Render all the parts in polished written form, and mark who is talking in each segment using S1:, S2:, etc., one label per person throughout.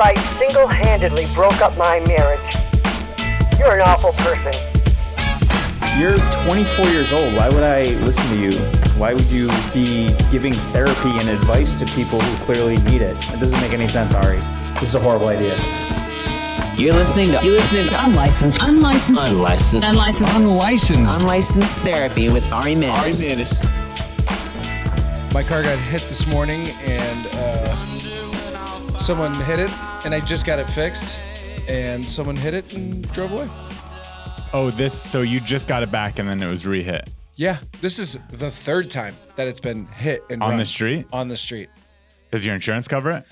S1: I single-handedly broke up my marriage. You're an awful person.
S2: You're 24 years old. Why would I listen to you? Why would you be giving therapy and advice to people who clearly need it? It doesn't make any sense, Ari. This is a horrible idea.
S3: You're listening to
S4: Unlicensed
S3: Therapy with Ari Manis.
S5: My car got hit this morning and someone hit it and I just got it fixed and someone hit it and drove away.
S6: Oh, so you just got it back and then it was re-hit?
S5: Yeah, this is the third time that it's been hit and
S6: on
S5: run.
S6: the street?
S5: On the street.
S6: Does your insurance cover it?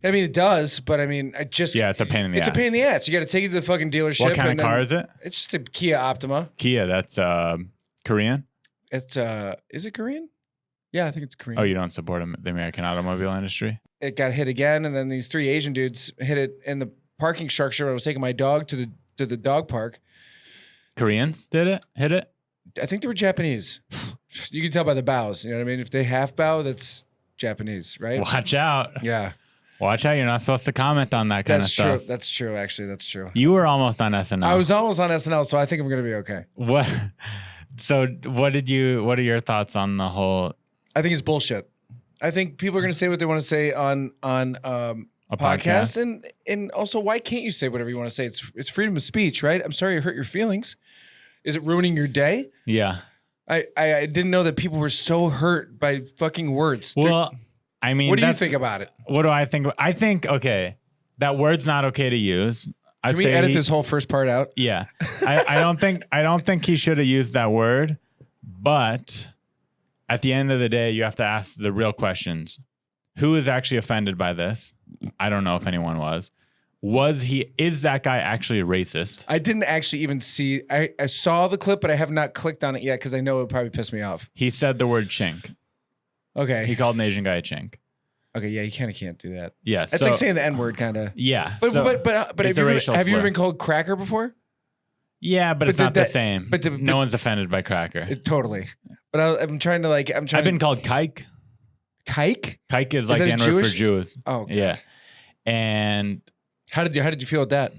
S5: I mean, it does, but I mean,
S6: Yeah, it's a pain in the ass.
S5: It's a pain in the ass. You got to take it to the fucking dealership.
S6: What kind of car is it?
S5: It's just a Kia Optima.
S6: Kia, that's Korean?
S5: It's, is it Korean? Yeah, I think it's Korean.
S6: Oh, you don't support the American automobile industry?
S5: It got hit again, and then these three Asian dudes hit it in the parking structure when I was taking my dog to the dog park.
S6: Koreans did it? Hit it?
S5: I think they were Japanese. You can tell by the bows. You know what I mean? If they half bow, that's Japanese, right?
S6: Watch out.
S5: Yeah.
S6: Watch out. You're not supposed to comment on that kind of stuff.
S5: True. That's true, actually. That's true.
S6: You were almost on SNL.
S5: I was almost on SNL, so I think I'm going to be okay.
S6: What? So what are your thoughts on the whole?
S5: I think it's bullshit. I think people are going to say what they want to say on a podcast. And also, why can't you say whatever you want to say? It's freedom of speech, right? I'm sorry it hurt your feelings. Is it ruining your day?
S6: Yeah.
S5: I didn't know that people were so hurt by fucking words.
S6: Well, I mean,
S5: what do you think about it?
S6: What do I think? I think, okay, that word's not okay to use.
S5: Can we edit this whole first part out?
S6: Yeah. I don't think he should have used that word, but at the end of the day, you have to ask the real questions. Who is actually offended by this? I don't know if anyone was. Is that guy actually a racist?
S5: I didn't actually even see, I saw the clip, but I have not clicked on it yet because I know it would probably piss me off.
S6: He said the word chink.
S5: Okay.
S6: He called an Asian guy a chink.
S5: Okay, yeah, you kind of can't do that.
S6: Yeah.
S5: That's like saying the N-word, kind of.
S6: Yeah.
S5: But have you ever been called cracker before?
S6: Yeah, but it's not the same.
S5: But
S6: no one's offended by cracker.
S5: Totally. But I'm trying to
S6: I've been called kike.
S5: Kike?
S6: Kike is like the N-word for Jews.
S5: Oh, God.
S6: Yeah. And
S5: how did you feel with that?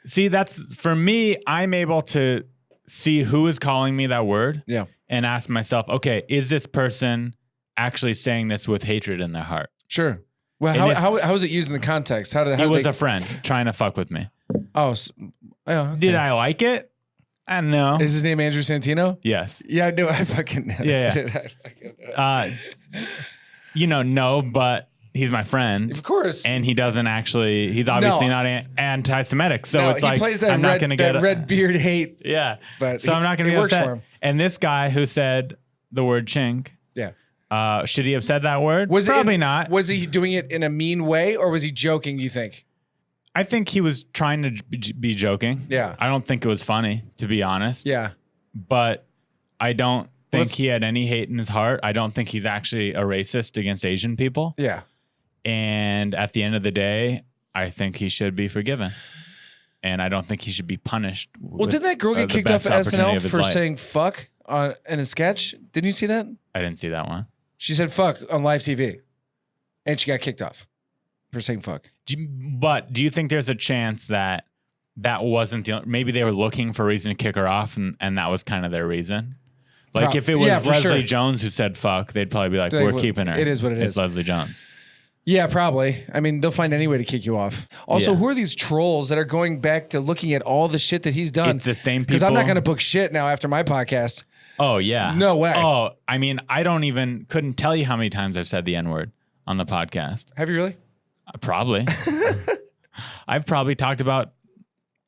S6: See, that's for me. I'm able to see who is calling me that word.
S5: Yeah.
S6: And ask myself, okay, is this person actually saying this with hatred in their heart?
S5: Sure. Well, how is it used in the context? He
S6: was a friend trying to fuck with me.
S5: Oh, okay.
S6: Did I like it? I don't know.
S5: Is his name Andrew Santino?
S6: Yes.
S5: Yeah, I knew. I fucking know.
S6: Yeah. No, but he's my friend.
S5: Of course.
S6: And he doesn't actually, he's obviously not anti-Semitic. So it's
S5: he
S6: like,
S5: plays that
S6: I'm not going to get
S5: red beard hate.
S6: Yeah.
S5: But
S6: so I'm not going to be
S5: works
S6: upset.
S5: for him.
S6: And this guy who said the word chink.
S5: Yeah.
S6: Should he have said that word? Probably not.
S5: Was he doing it in a mean way or was he joking, you think?
S6: I think he was trying to be joking.
S5: Yeah.
S6: I don't think it was funny, to be honest.
S5: Yeah.
S6: But I don't think he had any hate in his heart. I don't think he's actually a racist against Asian people.
S5: Yeah.
S6: And at the end of the day, I think he should be forgiven. And I don't think he should be punished.
S5: Well, didn't that girl get kicked off of SNL for saying fuck in a sketch? Didn't you see that?
S6: I didn't see that one.
S5: She said fuck on live TV. And she got kicked off for saying fuck.
S6: But do you think there's a chance that wasn't maybe they were looking for a reason to kick her off and that was kind of their reason? Like if it was Leslie Jones who said fuck, they'd probably be like, we're keeping her.
S5: It is what it is.
S6: It's Leslie Jones.
S5: Yeah, probably. I mean, they'll find any way to kick you off. Also, who are these trolls that are going back to looking at all the shit that he's done?
S6: It's the same people.
S5: Because I'm not going to book shit now after my podcast.
S6: Oh, yeah.
S5: No way.
S6: Oh, I mean, couldn't tell you how many times I've said the N-word on the podcast.
S5: Have you really?
S6: Probably. I've probably talked about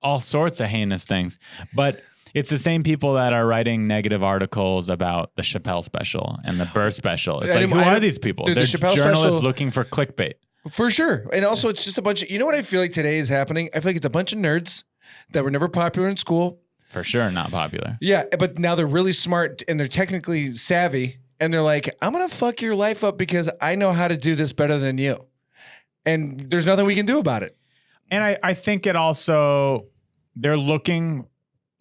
S6: all sorts of heinous things. But it's the same people that are writing negative articles about the Chappelle special and the Burr special. It's like, who are these people? They're journalists looking for clickbait.
S5: For sure. And also, it's just a bunch of, you know what I feel like today is happening? I feel like it's a bunch of nerds that were never popular in school.
S6: For sure, not popular.
S5: Yeah, but now they're really smart and they're technically savvy. And they're like, I'm going to fuck your life up because I know how to do this better than you. And there's nothing we can do about it.
S6: And I think it also, they're looking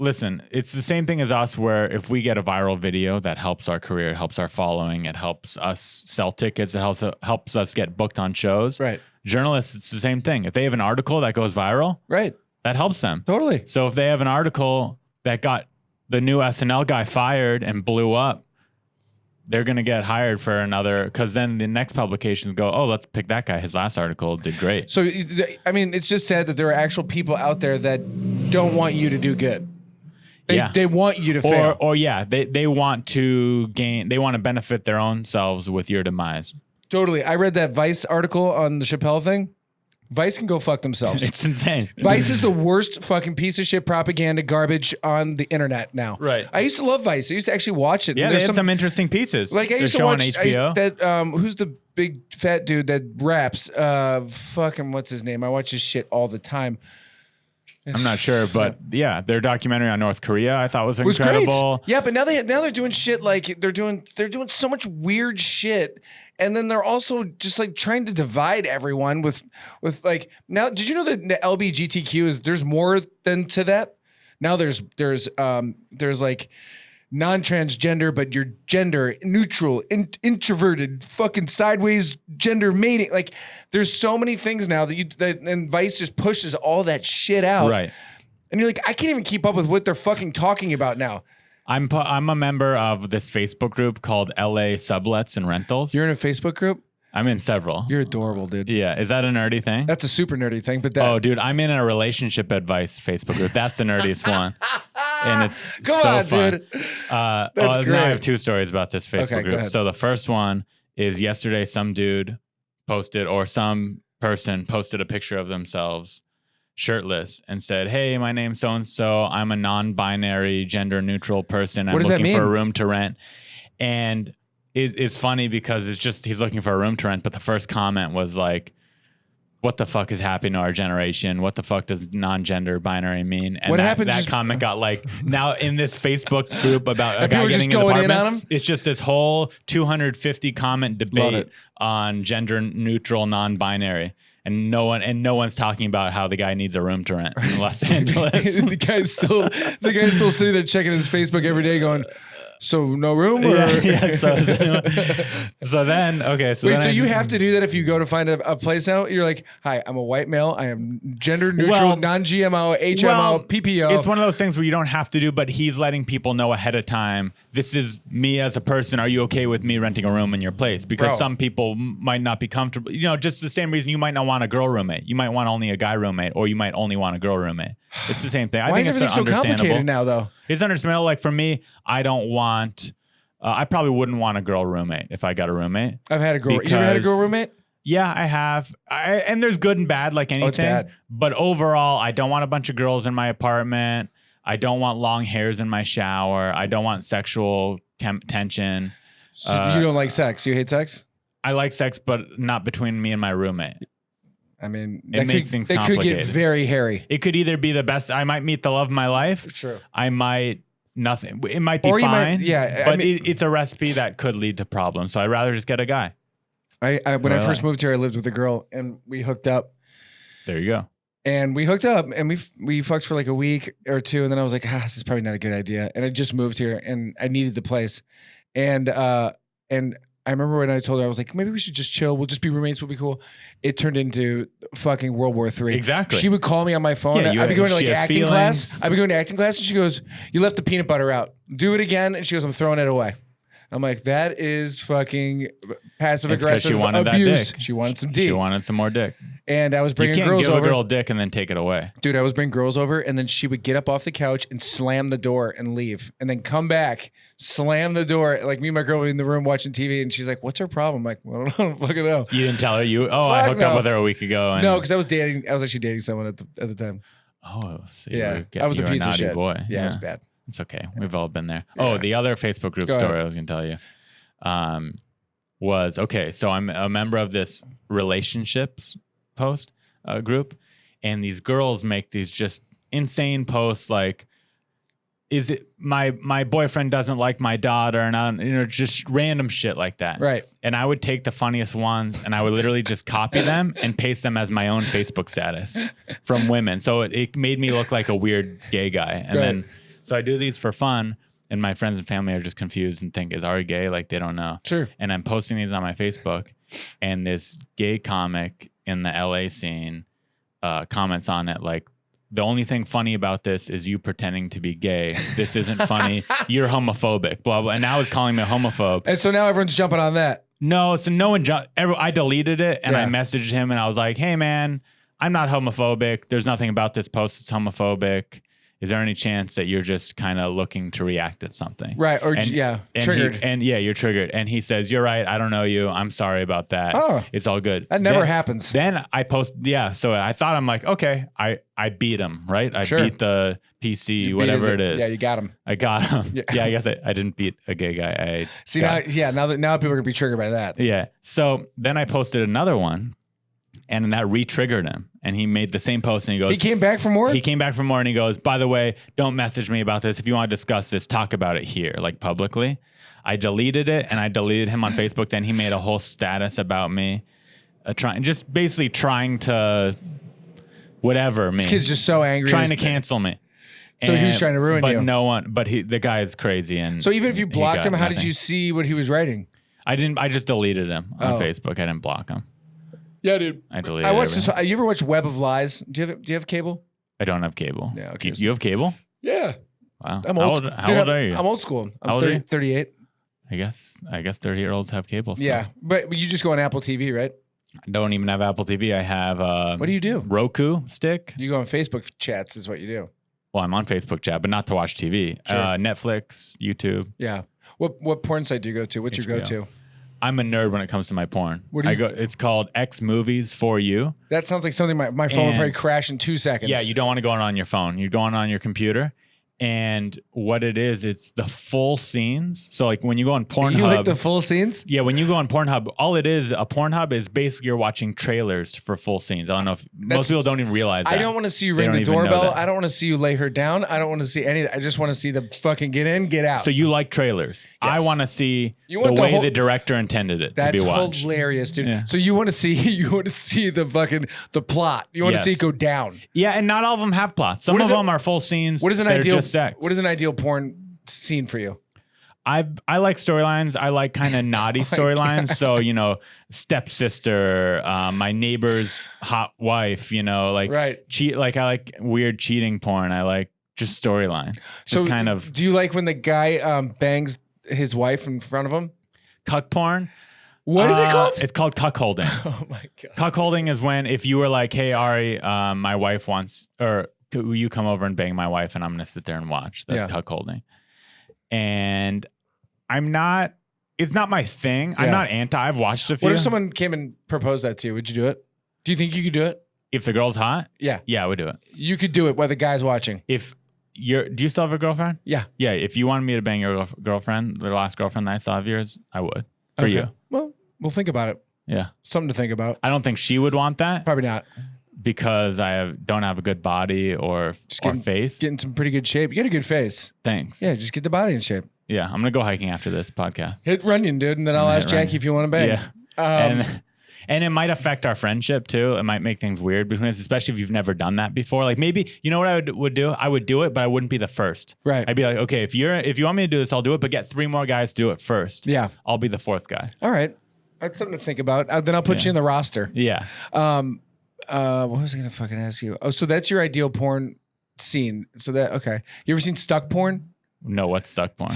S6: listen, it's the same thing as us where if we get a viral video that helps our career, helps our following, it helps us sell tickets, it helps us get booked on shows.
S5: Right.
S6: Journalists, it's the same thing. If they have an article that goes viral,
S5: right,
S6: that helps them.
S5: Totally.
S6: So if they have an article that got the new SNL guy fired and blew up, they're going to get hired for another, because then the next publications go, oh, let's pick that guy. His last article did great.
S5: So, I mean, it's just sad that there are actual people out there that don't want you to do good. They want you to fail.
S6: Or they want to gain, they want to benefit their own selves with your demise.
S5: Totally. I read that Vice article on the Chappelle thing. Vice can go fuck themselves.
S6: It's insane.
S5: Vice is the worst fucking piece of shit propaganda garbage on the internet now.
S6: Right.
S5: I used to love Vice. I used to actually watch it.
S6: Yeah, they had some interesting pieces.
S5: Like I used to watch that. Who's the big fat dude that raps? Fucking what's his name? I watch his shit all the time.
S6: I'm not sure, but yeah, their documentary on North Korea I thought was incredible.
S5: Great. Yeah, but now they're doing shit like they're doing so much weird shit. And then they're also just like trying to divide everyone with like now. Did you know that the LGBTQ there's more than to that? Now there's like non-transgender, but you're gender neutral, introverted, fucking sideways gender mating. Like there's so many things now and Vice just pushes all that shit out.
S6: Right.
S5: And you're like, I can't even keep up with what they're fucking talking about now.
S6: I'm a member of this Facebook group called LA Sublets and Rentals.
S5: You're in a Facebook group?
S6: I'm in several.
S5: You're adorable, dude.
S6: Yeah. Is that a nerdy thing?
S5: That's a super nerdy thing, but
S6: oh, dude, I'm in a relationship advice Facebook group. That's the nerdiest one. And it's
S5: Go
S6: so
S5: on,
S6: fun.
S5: dude.
S6: That's
S5: great.
S6: Now I have two stories about this Facebook
S5: Okay, go
S6: group.
S5: ahead.
S6: So the first one is yesterday some dude posted, or some person posted a picture of themselves shirtless and said, hey, my name's so-and-so. I'm a non-binary, gender-neutral person. I'm looking for a room to rent. And it's funny because it's just he's looking for a room to rent, but the first comment was like, what the fuck is happening to our generation? What the fuck does non-gender binary mean? And
S5: what happened?
S6: That comment got like, now in this Facebook group about a
S5: people
S6: guy
S5: just
S6: getting an
S5: going
S6: apartment,
S5: in on him?
S6: it's just this whole 250 comment debate on gender neutral, non-binary. And no one's talking about how the guy needs a room to rent in Los Angeles.
S5: the guy's still sitting there checking his Facebook every day, going, "So no room?" Or?
S6: Yeah. So then, okay. So
S5: wait,
S6: then
S5: so you have to do that if you go to find a place now? You're like, "Hi, I'm a white male. I am gender neutral, non-GMO, HMO, PPO."
S6: It's one of those things where you don't have to do, but he's letting people know ahead of time. This is me as a person. Are you okay with me renting a room in your place? Because some people might not be comfortable. You know, just the same reason you might not want a girl roommate. You might want only a guy roommate, or you might only want a girl roommate. It's the same thing. I
S5: Why
S6: think
S5: is everything so complicated now, though?
S6: It's understandable. Like for me, I don't want. I probably wouldn't want a girl roommate if I got a roommate.
S5: I've had a girl. You ever had a girl roommate?
S6: Yeah, I have. And there's good and bad, like anything.
S5: it's bad.
S6: But overall, I don't want a bunch of girls in my apartment. I don't want long hairs in my shower. I don't want sexual tension.
S5: So you don't like sex? You hate sex?
S6: I like sex, but not between me and my roommate.
S5: I mean,
S6: it makes things complicated.
S5: It could get very hairy.
S6: It could either be the best. I might meet the love of my life.
S5: True.
S6: I might nothing. It might be fine. But it's a recipe that could lead to problems. So I'd rather just get a guy.
S5: When I first moved here, I lived with a girl and we hooked up.
S6: There you go.
S5: And we hooked up and we fucked for like a week or two. And then I was like, this is probably not a good idea. And I just moved here and I needed the place. And I remember when I told her, I was like, maybe we should just chill. We'll just be roommates. We'll be cool. It turned into fucking World War III.
S6: Exactly.
S5: She would call me on my phone.
S6: Yeah,
S5: I'd be going to like acting class.
S6: feelings.
S5: I'd be going to acting class and she goes, you left the peanut butter out. Do it again. And she goes, I'm throwing it away. I'm like, that is fucking passive aggressive abuse. She wanted some D.
S6: She wanted some more dick.
S5: And I was bringing
S6: you can't
S5: girls
S6: give
S5: over.
S6: a girl dick and then take it away.
S5: Dude, I was bringing girls over and then she would get up off the couch and slam the door and leave and then come back, slam the door. Like me and my girl were in the room watching TV and she's like, what's her problem? I'm like, well, I don't fucking know.
S6: You didn't tell her I hooked up with her a week ago. And
S5: no, because I was actually dating someone at the time.
S6: Oh, so
S5: yeah. I was a piece of shit.
S6: Boy.
S5: Yeah, it was bad.
S6: It's okay. We've all been there.
S5: Yeah.
S6: Oh, the other Facebook group story I was going to tell you was, okay, so I'm a member of this relationships post group, and these girls make these just insane posts like, is it my boyfriend doesn't like my daughter, and just random shit like that.
S5: Right.
S6: And I would take the funniest ones and I would literally just copy them and paste them as my own Facebook status from women. So it made me look like a weird gay guy. And then So I do these for fun, and my friends and family are just confused and think, is Ari gay? Like, they don't know.
S5: Sure.
S6: And I'm posting these on my Facebook, and this gay comic in the LA scene comments on it like, the only thing funny about this is you pretending to be gay. This isn't funny. You're homophobic, blah, blah. And now he's calling me a homophobe.
S5: And so now everyone's jumping on that.
S6: No, so no one I deleted it, and I messaged him, and I was like, hey, man, I'm not homophobic. There's nothing about this post that's homophobic. Is there any chance that you're just kind of looking to react at something?
S5: Right. Or triggered.
S6: You're triggered. And he says, you're right. I don't know you. I'm sorry about that.
S5: Oh.
S6: It's all good.
S5: That never happens.
S6: Then I post, so I thought, I'm like, okay, I beat him, right? I beat the PC, whatever it is.
S5: Yeah, you got him.
S6: I got him. Yeah, I guess I didn't beat a gay guy.
S5: Now people are going to be triggered by that.
S6: Yeah. So then I posted another one, and that re-triggered him. And he made the same post, and he goes...
S5: He came back for more?
S6: He came back for more, and he goes, by the way, don't message me about this. If you want to discuss this, talk about it here, like publicly. I deleted it, and I deleted him on Facebook. Then he made a whole status about me, basically trying to whatever me.
S5: This kid's just so angry.
S6: Trying to cancel me.
S5: So he was trying to ruin you.
S6: But no one... But the guy is crazy. And
S5: so even if you blocked him, how did you see what he was writing?
S6: I didn't. I just deleted him on Facebook. I didn't block him.
S5: Yeah, dude.
S6: I deleted.
S5: I watched this. You ever watch Web of Lies? Do you have cable?
S6: I don't have cable.
S5: Yeah. Okay.
S6: You have cable?
S5: Yeah.
S6: Wow.
S5: I'm old.
S6: How old are you?
S5: I'm old school.
S6: How old are you?
S5: 38.
S6: I guess 30-year-olds have cable still.
S5: Yeah, but you just go on Apple TV, right?
S6: I don't even have Apple TV. I have
S5: what do you do?
S6: Roku stick.
S5: You go on Facebook chats is what you do.
S6: Well, I'm on Facebook chat, but not to watch TV.
S5: Sure.
S6: Netflix, YouTube.
S5: Yeah. What porn site do you go to? What's
S6: HBO.
S5: your go-to?
S6: I'm a nerd when it comes to my porn.
S5: What do you...
S6: It's called X Movies for You.
S5: That sounds like something my phone would probably crash in 2 seconds.
S6: Yeah, you don't want to go on your phone. You're going on your computer. And what it is, it's the full scenes. So like when you go on Pornhub.
S5: You like the full scenes?
S6: Yeah, when you go on Pornhub, all it is, a Pornhub is basically you're watching trailers for full scenes. I don't know if most people don't even realize that.
S5: I don't want to see you ring the doorbell. I don't want to see you lay her down. I don't want to see any. I just want to see the fucking get in, get out.
S6: So you like trailers. Yes. I want to see the way the director intended it to be watched.
S5: That's hilarious, dude.
S6: Yeah.
S5: So you want to see the plot. You want to see it go down.
S6: Yeah, and not all of them have plots. Some of them are full scenes.
S5: What is an ideal
S6: just sex.
S5: What is an ideal porn scene for you?
S6: I like storylines. I like kind of naughty storylines. So, stepsister, my neighbor's hot wife,
S5: right.
S6: Cheat. Like I like weird cheating porn. I like just storyline.
S5: So do you like when the guy bangs his wife in front of him?
S6: Cuck porn.
S5: What is it called?
S6: It's called cuckolding.
S5: Oh my God.
S6: Cuckolding is if you were like, hey, Ari, my wife wants, or will you come over and bang my wife and I'm going to sit there and watch. That's cuckolding. And it's not my thing. I'm not anti. I've watched a few.
S5: What if someone came and proposed that to you? Would you do it? Do you think you could do it?
S6: If the girl's hot?
S5: Yeah.
S6: Yeah, I would do it.
S5: You could do it while the guy's watching.
S6: Do you still have a girlfriend?
S5: Yeah.
S6: Yeah. If you wanted me to bang your girlfriend, the last girlfriend that I saw of yours, I would. For you.
S5: Well, we'll think about it.
S6: Yeah.
S5: Something to think about.
S6: I don't think she would want that.
S5: Probably not.
S6: Because don't have a good body or face.
S5: Getting some pretty good shape. You get a good face.
S6: Thanks.
S5: Yeah, just get the body in shape.
S6: Yeah, I'm gonna go hiking after this podcast.
S5: Hit Runyon, dude, and then I'll ask Jackie if you want to bang.
S6: Yeah. And it might affect our friendship too. It might make things weird between us, especially if you've never done that before. Like maybe, you know what I would do? I would do it, but I wouldn't be the first.
S5: Right.
S6: I'd be like, okay, if you want me to do this, I'll do it, but get 3 more guys to do it first.
S5: Yeah.
S6: I'll be the 4th guy.
S5: All right. That's something to think about. Then I'll put you in the roster.
S6: Yeah.
S5: What was I gonna fucking ask you? Oh, so that's your ideal porn scene. Okay. You ever seen stuck porn?
S6: No, what's stuck porn?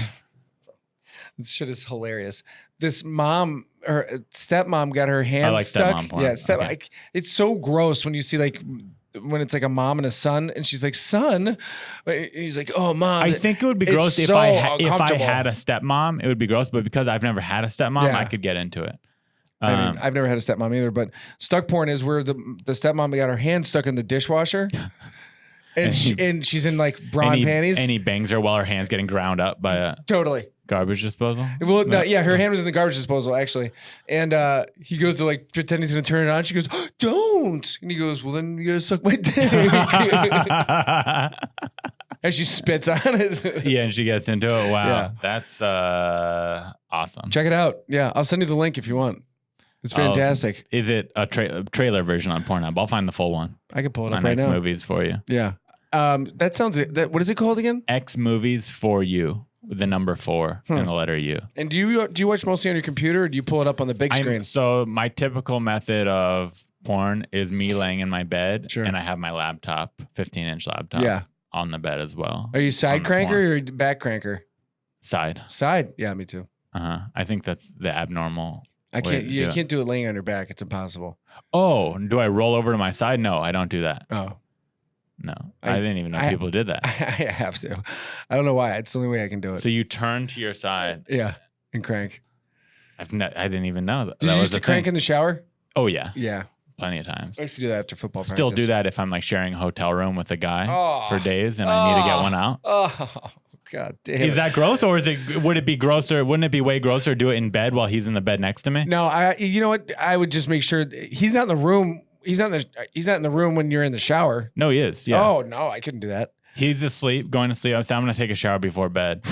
S5: This shit is hilarious. This mom or stepmom got her hand stuck.
S6: Stepmom porn.
S5: Yeah, it's so gross when you see when it's like a mom and a son, and she's like, "Son," and he's like, "Oh, mom."
S6: I think it would be gross if I had a stepmom. It would be gross, but because I've never had a stepmom, I could get into it.
S5: I mean, I've never had a stepmom either, but stuck porn is where the stepmom got her hand stuck in the dishwasher. And she's in like bra panties.
S6: And he bangs her while her hand's getting ground up by a garbage disposal.
S5: Well, no, yeah, her hand was in the garbage disposal actually. And he goes to like pretend he's gonna turn it on. She goes, oh, "Don't!" And he goes, "Well, then you gotta suck my dick." And she spits on it.
S6: Yeah, and she gets into it. Wow, that's awesome.
S5: Check it out. Yeah, I'll send you the link if you want. It's fantastic.
S6: Is it a trailer version on Pornhub? I'll find the full one.
S5: I can pull it up
S6: on
S5: right
S6: Next
S5: now.
S6: Movies for you.
S5: Yeah. That sounds. What is it called again?
S6: X movies for you with the number 4 and the letter U.
S5: And do you watch mostly on your computer, or do you pull it up on the big screen?
S6: So my typical method of porn is me laying in my bed, and I have my laptop, 15-inch laptop, on the bed as well.
S5: Are you side cranker or back cranker?
S6: Side.
S5: Yeah, me too.
S6: I think that's the abnormal.
S5: You can't do it laying on your back. It's impossible.
S6: Oh, do I roll over to my side? No, I don't do that.
S5: Oh.
S6: No, I didn't even know people did that.
S5: I have to. I don't know why. It's the only way I can do it.
S6: So you turn to your side.
S5: Yeah, and crank.
S6: I didn't even know that.
S5: Did you used to crank in the shower?
S6: Oh, yeah.
S5: Yeah.
S6: Plenty of times.
S5: I used to do that after football practice.
S6: Still do that if I'm like sharing a hotel room with a guy for days and I need to get one out.
S5: Oh, God damn.
S6: Is that gross, or would it be grosser? Wouldn't it be way grosser to do it in bed while he's in the bed next to me?
S5: No, you know what? I would just make sure he's not in the room. He's not in the room when you're in the shower.
S6: No, he is. Yeah.
S5: Oh, no, I couldn't do that.
S6: He's asleep, going to sleep. I said, I'm going to take a shower before bed.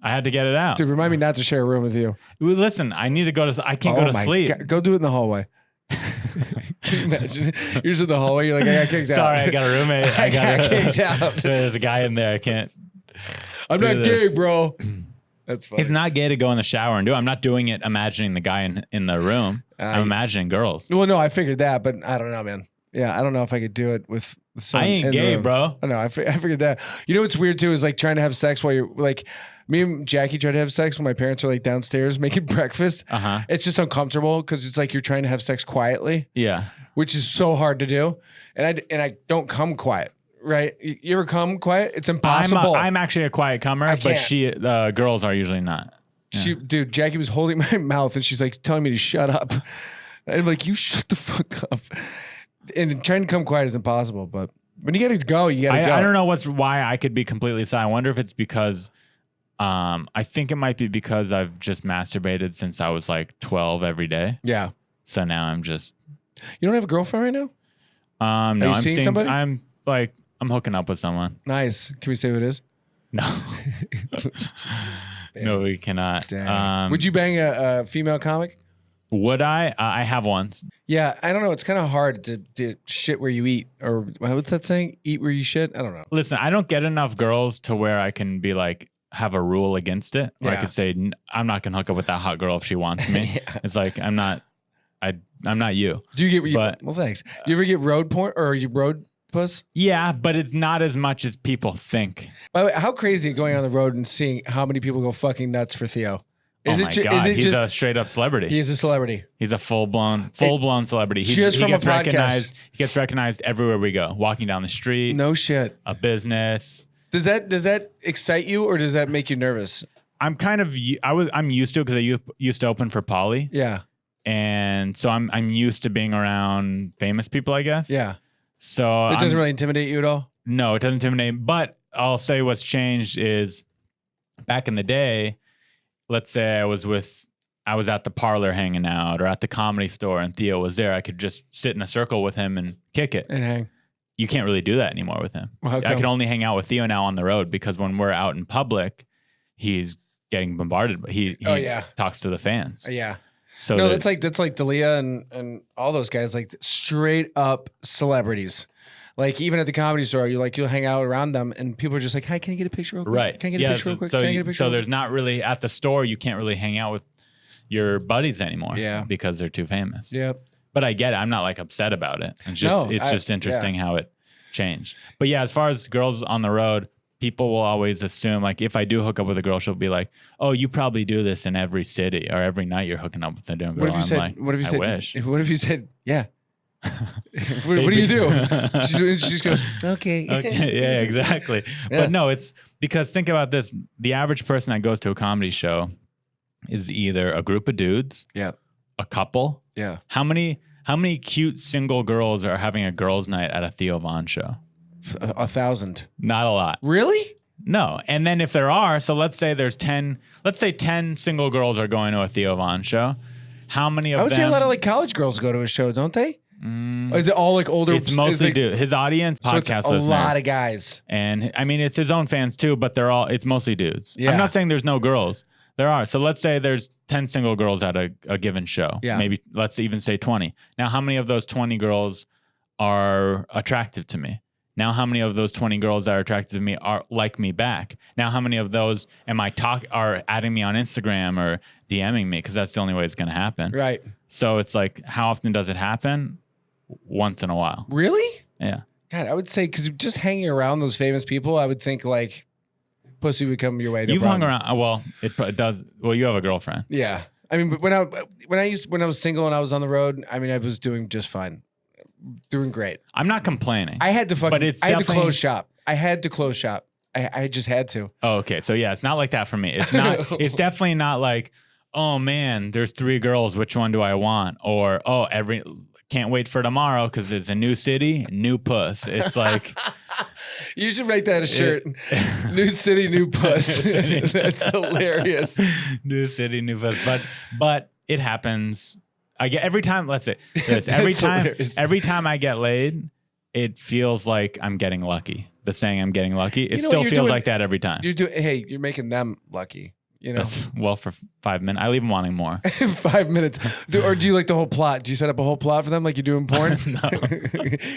S6: I had to get it out.
S5: Dude, remind me not to share a room with you.
S6: Listen, I need to go to. I can't go to sleep.
S5: God. Go do it in the hallway. Can you imagine? You're just in the hallway. You're like, I got kicked out.
S6: Sorry, I got a roommate.
S5: I got kicked out.
S6: There's a guy in there. I can't.
S5: I'm not gay, bro. That's funny.
S6: It's not gay to go in the shower and do it. I'm not doing it imagining the guy in the room. I'm imagining girls.
S5: Well, no, I figured that, but I don't know, man. Yeah, I don't know if I could do it with someone.
S6: I ain't gay, bro.
S5: I know. I figured that. You know what's weird too is like trying to have sex while you're like. Me and Jackie tried to have sex when my parents were like downstairs making breakfast. It's just uncomfortable because it's like you're trying to have sex quietly. Yeah, which is so hard to do, and I don't come quiet. Right? You ever come quiet? It's impossible.
S6: I'm actually a quiet comer, but girls are usually not. Yeah.
S5: Dude, Jackie was holding my mouth and she's like telling me to shut up. And I'm like, you shut the fuck up. And trying to come quiet is impossible, but when you gotta go, you gotta go.
S6: I don't know why I could be completely silent. I wonder if it's because I think it might be because I've just masturbated since I was like 12 every day. Yeah. So now I'm just.
S5: You don't have a girlfriend right now?
S6: No,
S5: I'm seeing somebody.
S6: I'm hooking up with someone.
S5: Nice. Can we say who it is?
S6: No. No, we cannot.
S5: Would you bang a female comic?
S6: Would I? I have once.
S5: Yeah, I don't know. It's kind of hard to shit where you eat, or what's that saying? Eat where you shit? I don't know.
S6: Listen, I don't get enough girls to where I can be like, have a rule against it. Or I could say, I'm not going to hook up with that hot girl if she wants me. It's like, I'm not you.
S5: Do you get, well, thanks. You ever get road porn or you road puss?
S6: Yeah, but it's not as much as people think.
S5: By the way, how crazy going on the road and seeing how many people go fucking nuts for Theo?
S6: God, he's a straight up celebrity.
S5: He is a celebrity.
S6: He's a full blown celebrity. He gets recognized everywhere we go. Walking down the street.
S5: No shit.
S6: A business.
S5: Does that excite you or does that make you nervous?
S6: I'm used to it because I used to open for Polly.
S5: Yeah.
S6: And so I'm used to being around famous people, I guess.
S5: Yeah.
S6: So
S5: it doesn't really intimidate you at all?
S6: No, it doesn't intimidate. But I'll say what's changed is back in the day, let's say I was at the parlor hanging out or at the Comedy Store and Theo was there. I could just sit in a circle with him and kick it.
S5: And hang.
S6: You can't really do that anymore with him. Well, I can only hang out with Theo now on the road because when we're out in public, he's getting bombarded. He talks to the fans.
S5: Yeah. So no, that's like Dalia and all those guys, like straight up celebrities. Like even at the Comedy Store, you'll hang out around them, and people are just like, "Hi, can I get a picture real quick?
S6: Right?
S5: Can I get a picture real quick?
S6: So there's not really at the store. You can't really hang out with your buddies anymore. Yeah, because they're too famous.
S5: Yep.
S6: But I get it. I'm not like upset about it. It's just interesting how it changed. But yeah, as far as girls on the road, people will always assume, like, if I do hook up with a girl, she'll be like, "Oh, you probably do this in every city or every night you're hooking up with a different girl."
S5: What if you said, yeah. What do you do? She just goes, okay.
S6: Yeah, exactly. Yeah. But no, it's because think about this. The average person that goes to a comedy show is either a group of dudes, a couple.
S5: Yeah.
S6: How many cute single girls are having a girls' night at a Theo Von show?
S5: 1,000.
S6: Not a lot.
S5: Really?
S6: No. And then if there are, so let's say 10 single girls are going to a Theo Von show. How many of them?
S5: I would say a lot of like college girls go to a show, don't they? Is it all like older?
S6: It's mostly dudes. His audience, podcast listeners.
S5: A lot of guys.
S6: And I mean, it's his own fans too, but it's mostly dudes.
S5: Yeah.
S6: I'm not saying there's no girls. There are. So let's say there's 10 single girls at a given show.
S5: Yeah.
S6: Maybe let's even say 20. Now, how many of those 20 girls are attractive to me? Now, how many of those 20 girls that are attracted to me are like me back? Now, how many of those are adding me on Instagram or DMing me? Because that's the only way it's going to happen.
S5: Right.
S6: So it's like, how often does it happen? Once in a while.
S5: Really?
S6: Yeah.
S5: God, I would say because just hanging around those famous people, I would think like pussy would come your way. No
S6: You've
S5: problem.
S6: hung around. Well, it does. Well, you have a girlfriend.
S5: Yeah. I mean, but when I was single and I was on the road, I mean, I was doing just fine. Doing great.
S6: I'm not complaining.
S5: I had to
S6: But it's
S5: I had to
S6: definitely-
S5: close shop. I had to close shop. I just had to.
S6: Oh, okay. So yeah, it's not like that for me. It's not. It's definitely not like, oh man, there's 3 girls. Which one do I want? Or can't wait for tomorrow because it's a new city, new puss. It's like
S5: You should make that a shirt. New city, new puss. That's hilarious.
S6: new city, new puss. But it happens. I get every time. Let's say this. Every time I get laid, it feels like I'm getting lucky. The saying "I'm getting lucky," it still feels like that every time.
S5: You're making them lucky. You know,
S6: well, for 5 minutes, I leave them wanting more.
S5: 5 minutes. Or do you like the whole plot? Do you set up a whole plot for them like you do in porn?
S6: No.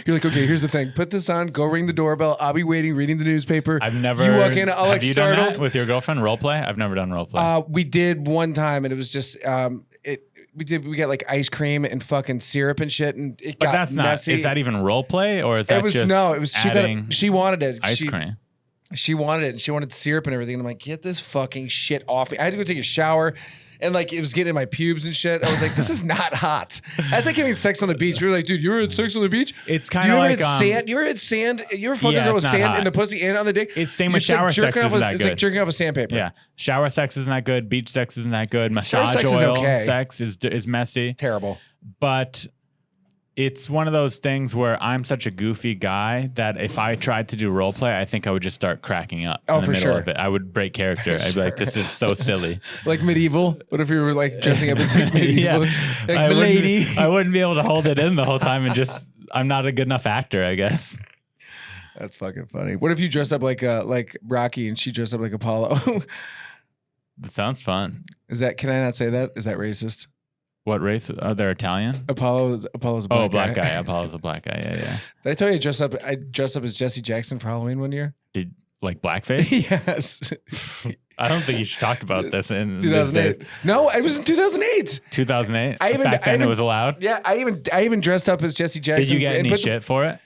S5: You're like, okay, here's the thing. Put this on. Go ring the doorbell. I'll be waiting, reading the newspaper.
S6: I've never.
S5: You walk in. I'll
S6: have you
S5: startled.
S6: done that with your girlfriend? Role play? I've never done role play.
S5: We did one time, and it was just we got like ice cream and fucking syrup and shit, and it
S6: but
S5: got
S6: that's not.
S5: messy.
S6: Is that even role play, or is that
S5: It was
S6: just
S5: no. It was
S6: adding
S5: she wanted it.
S6: ice cream?
S5: She wanted it, and she wanted syrup and everything. And I'm like, get this fucking shit off me. I had to go take a shower, and like it was getting in my pubes and shit. I was like, this is not hot. That's like having sex on the beach. We were like, dude, you ever had sex on the beach?
S6: It's kind of like
S5: sand. You ever had sand? You ever fucking girl with
S6: it's not
S5: sand
S6: hot.
S5: in the pussy and on the dick?
S6: It's same
S5: You're
S6: with shower
S5: like
S6: sex.
S5: jerking
S6: Isn't that
S5: It's
S6: good?
S5: like jerking off a sandpaper.
S6: Yeah, shower sex isn't that good. Beach sex isn't that good. Massage
S5: sex is
S6: oil
S5: okay.
S6: sex is messy.
S5: Terrible.
S6: But it's one of those things where I'm such a goofy guy that if I tried to do role play, I think I would just start cracking up in the
S5: for
S6: middle
S5: sure.
S6: of it. I would break character. I'd be like, this is so silly.
S5: Like medieval. What if you were like dressing up as like medieval?
S6: Yeah.
S5: Like milady.
S6: I wouldn't be able to hold it in the whole time and just, I'm not a good enough actor, I guess.
S5: That's fucking funny. What if you dressed up like Rocky and she dressed up like Apollo?
S6: That sounds fun.
S5: Can I not say that? Is that racist?
S6: What race? Oh, they're Italian?
S5: Apollo's a black
S6: Oh, black guy. Apollo's a black guy. Yeah.
S5: Did I tell you I dressed up as Jesse Jackson for Halloween one year?
S6: Did like blackface?
S5: Yes.
S6: I don't think you should talk about this in
S5: 2008. No, it was in 2008.
S6: 2008.
S5: Back
S6: then it was allowed.
S5: Yeah, I even dressed up as Jesse Jackson.
S6: Did you get any shit for it?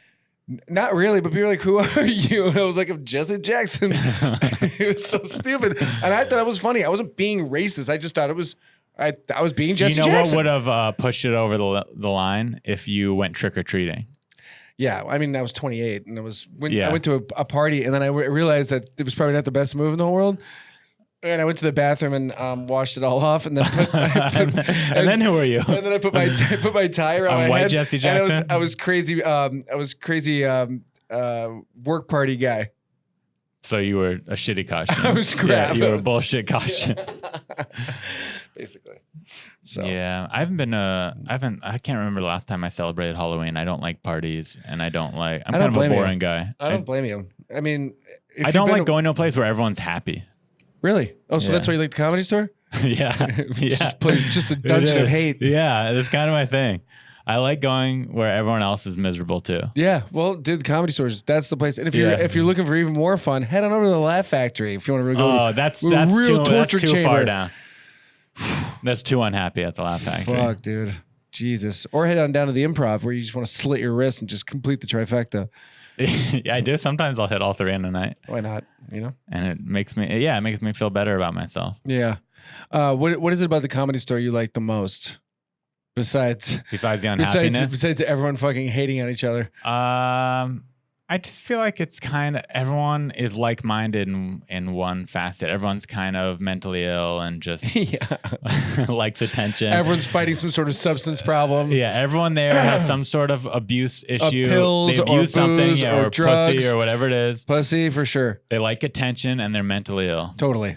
S5: Not really, but people were like, "Who are you?" And I was like, "I'm Jesse Jackson." It was so stupid, and I thought it was funny. I wasn't being racist. I just thought it was. I was being Jesse Jackson.
S6: You know what would have pushed it over the line if you went trick or treating?
S5: Yeah, I mean, I was 28, and I
S6: Yeah.
S5: went to a party, and then I realized that it was probably not the best move in the whole world. And I went to the bathroom and washed it all off, and then
S6: and then who are you?
S5: And then I put my tie around my
S6: white
S5: head.
S6: Jesse
S5: And
S6: Jackson?
S5: I was crazy. Work party guy.
S6: So you were a shitty costume.
S5: I was crap.
S6: Yeah, you were a bullshit costume.
S5: Basically. So
S6: Yeah, I can't remember the last time I celebrated Halloween. I don't like parties, and I'm
S5: don't
S6: kind of a
S5: blame you.
S6: boring guy.
S5: I don't blame you. I mean, if
S6: I
S5: you've
S6: don't
S5: been
S6: like going to a place where everyone's happy.
S5: Really? Oh, so
S6: Yeah.
S5: that's why you like the Comedy Store?
S6: Yeah. Yeah.
S5: Just a dungeon
S6: It
S5: of
S6: is.
S5: hate.
S6: Yeah, that's kind of my thing. I like going where everyone else is miserable too.
S5: Yeah, well, dude, the Comedy Stores, that's the place. And if you're
S6: Yeah.
S5: looking for even more fun, head on over to the Laugh Factory if you want to go.
S6: Oh, that's
S5: real
S6: too
S5: torture
S6: far
S5: chamber.
S6: down. That's too unhappy at the Laugh Factory.
S5: Fuck, dude. Jesus. Or head on down to the Improv where you just want to slit your wrist and just complete the trifecta.
S6: Yeah, I do. Sometimes I'll hit all 3 in a night,
S5: Why not? You know?
S6: and it makes me feel better about myself.
S5: Yeah. What is it about the Comedy Store you like the most? Besides
S6: Besides the unhappiness,
S5: besides everyone fucking hating on each other.
S6: I just feel like it's kind of everyone is like-minded in one facet. Everyone's kind of mentally ill and just
S5: Yeah.
S6: likes attention.
S5: Everyone's fighting some sort of substance problem.
S6: Yeah, everyone there has some sort of abuse issue.
S5: pills
S6: they abuse
S5: or
S6: something,
S5: booze or
S6: or
S5: drugs.
S6: pussy or whatever it is.
S5: Pussy for sure.
S6: They like attention and they're mentally ill.
S5: Totally.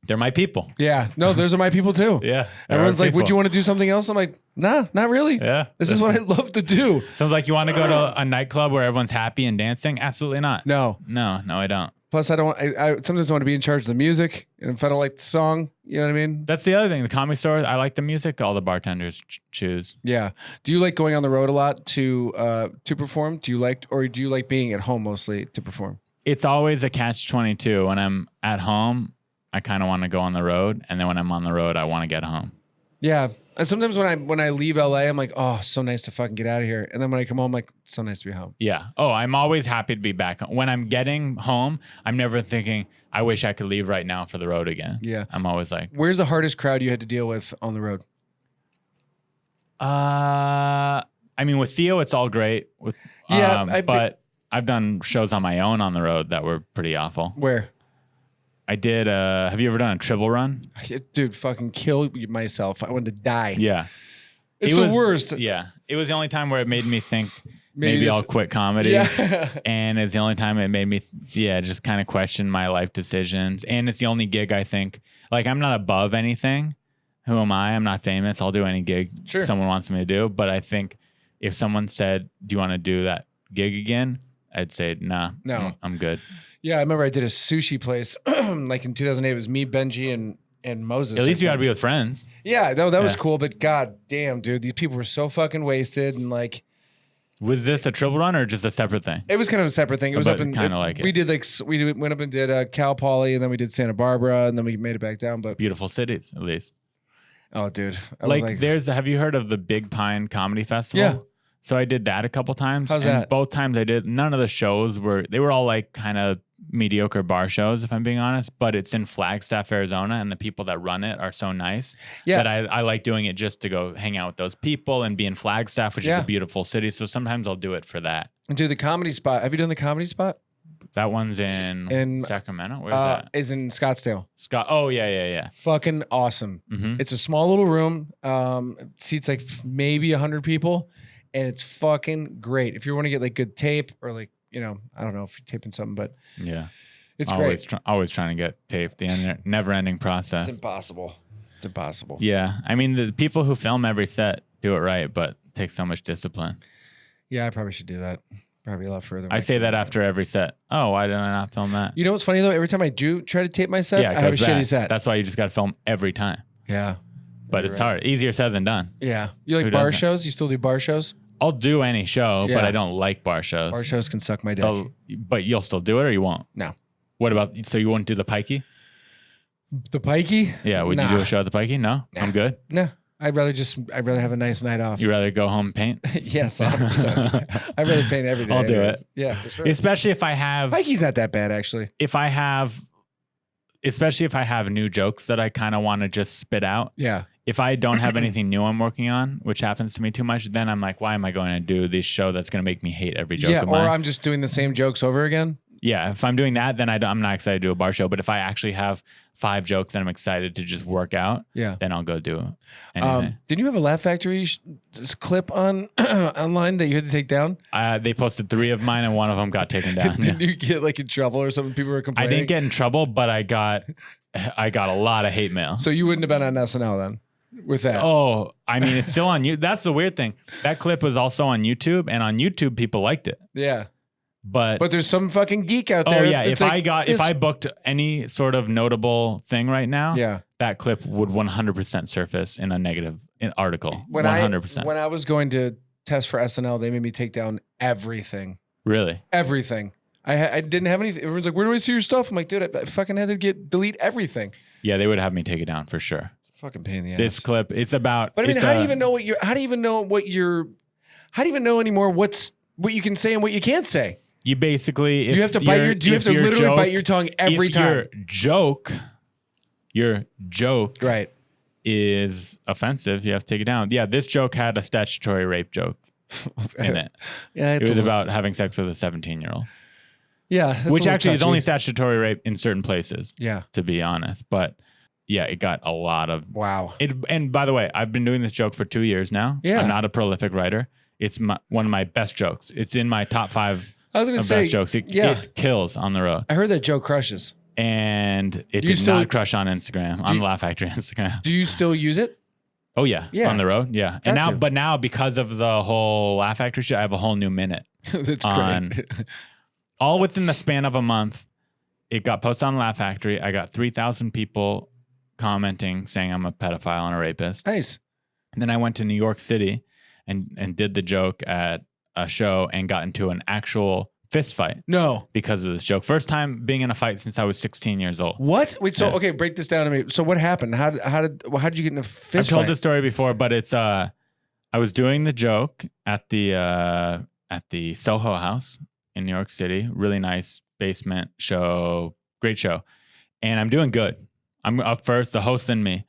S6: They're my people.
S5: Yeah. No, those are my people too.
S6: Yeah.
S5: Everyone's like, would you want to do something else? I'm like, nah, not really.
S6: Yeah.
S5: This is what I love to do.
S6: Sounds like you want to go to a nightclub where everyone's happy and dancing? Absolutely not.
S5: No.
S6: No, I don't.
S5: Plus, I don't. I sometimes want to be in charge of the music, and if I don't like the song, you know what I mean.
S6: That's the other thing. The comedy store, I like the music. All the bartenders choose.
S5: Yeah. Do you like going on the road a lot to perform? Do you like being at home mostly to perform?
S6: It's always a catch-22. When I'm at home, I kind of want to go on the road, and then when I'm on the road, I want to get home.
S5: Yeah. And sometimes when I leave LA, I'm like, oh, so nice to fucking get out of here. And then when I come home, I'm like, so nice to be home.
S6: Yeah. Oh, I'm always happy to be back. When I'm getting home, I'm never thinking, I wish I could leave right now for the road again.
S5: Yeah.
S6: I'm always like,
S5: where's the hardest crowd you had to deal with on the road?
S6: I mean, with Theo, it's all great. But I've done shows on my own on the road that were pretty awful.
S5: Where?
S6: I did. Have you ever done a Tribble Run?
S5: Dude, fucking kill myself. I wanted to die.
S6: Yeah.
S5: It's the worst.
S6: Yeah. It was the only time where it made me think maybe I'll quit comedy.
S5: Yeah.
S6: And it's the only time it made me, just kind of question my life decisions. And it's the only gig I think, like, I'm not above anything. Who am I? I'm not famous. I'll do any gig someone wants me to do. But I think if someone said, do you want to do that gig again? I'd say, nah, no, I'm good.
S5: Yeah, I remember I did a sushi place like in 2008. It was me, Benji, and Moses.
S6: At least you got to be with friends.
S5: Yeah, no, that was cool. But god damn, dude, these people were so fucking wasted and like.
S6: Was this a Tribble Run or just a separate thing?
S5: It was kind of a separate thing. It was up in
S6: kind of like it.
S5: We did went up and did Cal Poly, and then we did Santa Barbara, and then we made it back down. But
S6: beautiful cities, at least.
S5: Oh, dude,
S6: have you heard of the Big Pine Comedy Festival?
S5: Yeah.
S6: So I did that a couple times.
S5: How's that?
S6: Both times I did. None of the shows were all like kind of mediocre bar shows, if I'm being honest, but it's in Flagstaff, Arizona, and the people that run it are so nice that I like doing it just to go hang out with those people and be in Flagstaff, which is a beautiful city. So sometimes I'll do it for that.
S5: And do the Comedy Spot. Have you done the Comedy Spot?
S6: That one's in Sacramento. Where's that?
S5: It's in Scottsdale.
S6: Oh, yeah.
S5: Fucking awesome.
S6: Mm-hmm.
S5: It's a small little room. Seats like maybe 100 people, and it's fucking great. If you want to get like good tape or like, you know, I don't know if you're taping something, but
S6: yeah,
S5: it's
S6: great.
S5: great.
S6: Always trying to get taped. The never-ending process.
S5: It's impossible. It's impossible.
S6: Yeah, I mean the people who film every set do it right, but it takes so much discipline.
S5: Yeah, I probably should do that. Probably a lot further.
S6: I say that after every set. Oh, why did I not film that?
S5: You know what's funny though? Every time I do try to tape my set, I have a shitty set.
S6: That's why you just got to film every time.
S5: Yeah,
S6: but it's hard. Easier said than done.
S5: Yeah, you like bar shows? You still do bar shows?
S6: I'll do any show, but I don't like bar shows.
S5: Bar shows can suck my dick.
S6: But you'll still do it or you won't?
S5: No.
S6: What about, so you wouldn't do the Pikey?
S5: The Pikey?
S6: Yeah, would you do a show at the Pikey? No? I'm good?
S5: No. I'd rather have a nice night off.
S6: You'd rather go home and paint?
S5: Yes, 100%. I'd rather paint every day.
S6: I'll do it.
S5: Yeah, for sure.
S6: Especially if I have...
S5: Pikey's not that bad, actually.
S6: Especially if I have new jokes that I kind of want to just spit out.
S5: Yeah.
S6: If I don't have anything new I'm working on, which happens to me too much, then I'm like, why am I going to do this show that's going to make me hate every joke of mine?
S5: Or I'm just doing the same jokes over again.
S6: Yeah, if I'm doing that, then I'm not excited to do a bar show. But if I actually have 5 jokes that I'm excited to just work out, then I'll go do it.
S5: Didn't you have a Laugh Factory clip on online that you had to take down?
S6: They posted 3 of mine and one of them got taken down.
S5: Did you get like in trouble or something? People were complaining.
S6: I didn't get in trouble, but I got a lot of hate mail.
S5: So you wouldn't have been on SNL then? With that.
S6: Oh, I mean, it's still on you. That's the weird thing. That clip was also on YouTube, and on YouTube, people liked it.
S5: Yeah.
S6: But
S5: there's some fucking geek out there.
S6: Oh yeah, if I booked any sort of notable thing right now, that clip would 100% surface in a negative article. 100%.
S5: When I was going to test for SNL, they made me take down everything.
S6: Really?
S5: Everything. I didn't have anything. Everyone's like, "Where do I see your stuff?" I'm like, "Dude, I fucking had to delete everything."
S6: Yeah, they would have me take it down for sure.
S5: Fucking pain in the ass.
S6: This clip, it's about.
S5: But I mean, how do you even know anymore what you can say and what you can't say?
S6: You basically,
S5: you have to literally bite your tongue every time.
S6: Your joke,
S5: right,
S6: is offensive. You have to take it down. Yeah, this joke had a statutory rape joke in it.
S5: Yeah,
S6: it was about having sex with a 17-year-old.
S5: Yeah,
S6: which actually is only statutory rape in certain places.
S5: Yeah,
S6: to be honest, but. Yeah, it got a lot of And by the way, I've been doing this joke for 2 years now.
S5: Yeah,
S6: I'm not a prolific writer. It's one of my best jokes. It's in my top 5 best jokes. It kills on the road.
S5: I heard that joke crushes,
S6: and it did not crush on Instagram on Laugh Factory Instagram.
S5: Do you still use it?
S6: Oh yeah, on the road. Yeah, and now because of the whole Laugh Factory shit, I have a whole new minute.
S5: That's great.
S6: All within the span of a month. it got posted on Laugh Factory. I got 3,000 people commenting saying I'm a pedophile and a rapist.
S5: Nice.
S6: And then I went to New York City and did the joke at a show and got into an actual fist fight.
S5: No.
S6: Because of this joke. First time being in a fight since I was 16 years old.
S5: What? Wait, so
S6: Yeah.
S5: okay, break this down to me. So what happened? How did you get in a fist
S6: I've told
S5: fight?
S6: this story before, but it's I was doing the joke at the Soho House in New York City. Really nice basement show, great show. And I'm doing good. I'm up first, the host and me,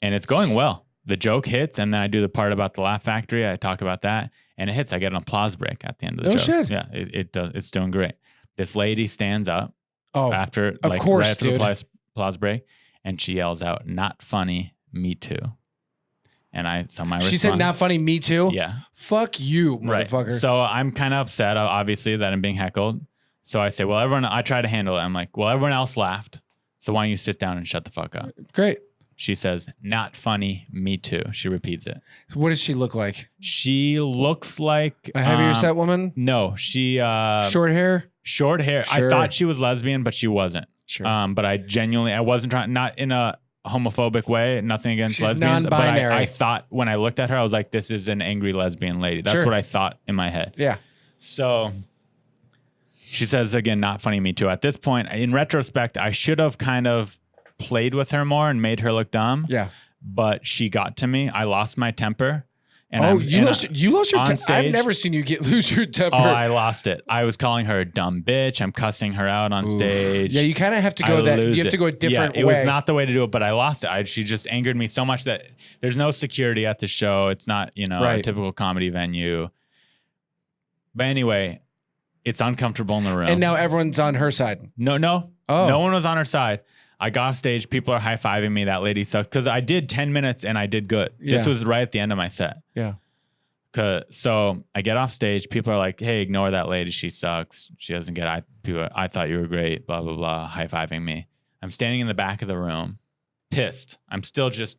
S6: and it's going well. The joke hits, and then I do the part about the Laugh Factory. I talk about that, and it hits. I get an applause break at the end of the
S5: No
S6: joke.
S5: shit.
S6: Yeah, it does. It's doing great. This lady stands up after,
S5: of course,
S6: right after
S5: dude.
S6: the applause break, and she yells out, "Not funny, me too." And my
S5: She said,
S6: response-
S5: "Not funny, me too."
S6: Yeah.
S5: Fuck you,
S6: Right.
S5: motherfucker.
S6: So I'm kind of upset, obviously, that I'm being heckled. So I say, well, I try to handle it. I'm like, well, everyone else laughed. So why don't you sit down and shut the fuck up?
S5: Great.
S6: She says, not funny, me too. She repeats it.
S5: What does she look like?
S6: She looks like
S5: A heavier set woman?
S6: No, she
S5: Short hair?
S6: short hair.
S5: Sure.
S6: I thought she was lesbian, but she wasn't.
S5: Sure.
S6: But I wasn't trying, not in a homophobic way, nothing against
S5: She's
S6: lesbians.
S5: non-binary.
S6: But I thought when I looked at her, I was like, this is an angry lesbian lady. That's
S5: Sure.
S6: what I thought in my head.
S5: Yeah.
S6: So she says again, not funny, me too. At this point, in retrospect, I should have kind of played with her more and made her look dumb.
S5: Yeah.
S6: But she got to me. I lost my temper. And
S5: You lost your
S6: on
S5: temper. I've
S6: stage-
S5: never seen you lose your temper.
S6: Oh, I lost it. I was calling her a dumb bitch. I'm cussing her out on stage.
S5: Yeah, you kind of have to go
S6: I
S5: that.
S6: lose
S5: You have
S6: it.
S5: to go a different
S6: yeah, it
S5: way.
S6: was not the way to do it, but I lost it. She just angered me so much that there's no security at the show. It's not, a
S5: Right.
S6: typical comedy venue. But anyway, it's uncomfortable in the room.
S5: And now everyone's on her side.
S6: No.
S5: Oh.
S6: No one was on her side. I got off stage. People are high-fiving me. That lady sucks. Because I did 10 minutes and I did good.
S5: Yeah.
S6: This was right at the end of my set.
S5: Yeah.
S6: So I get off stage. People are like, hey, ignore that lady. She sucks. She doesn't get it. I thought you were great, blah, blah, blah, high-fiving me. I'm standing in the back of the room, pissed. I'm still just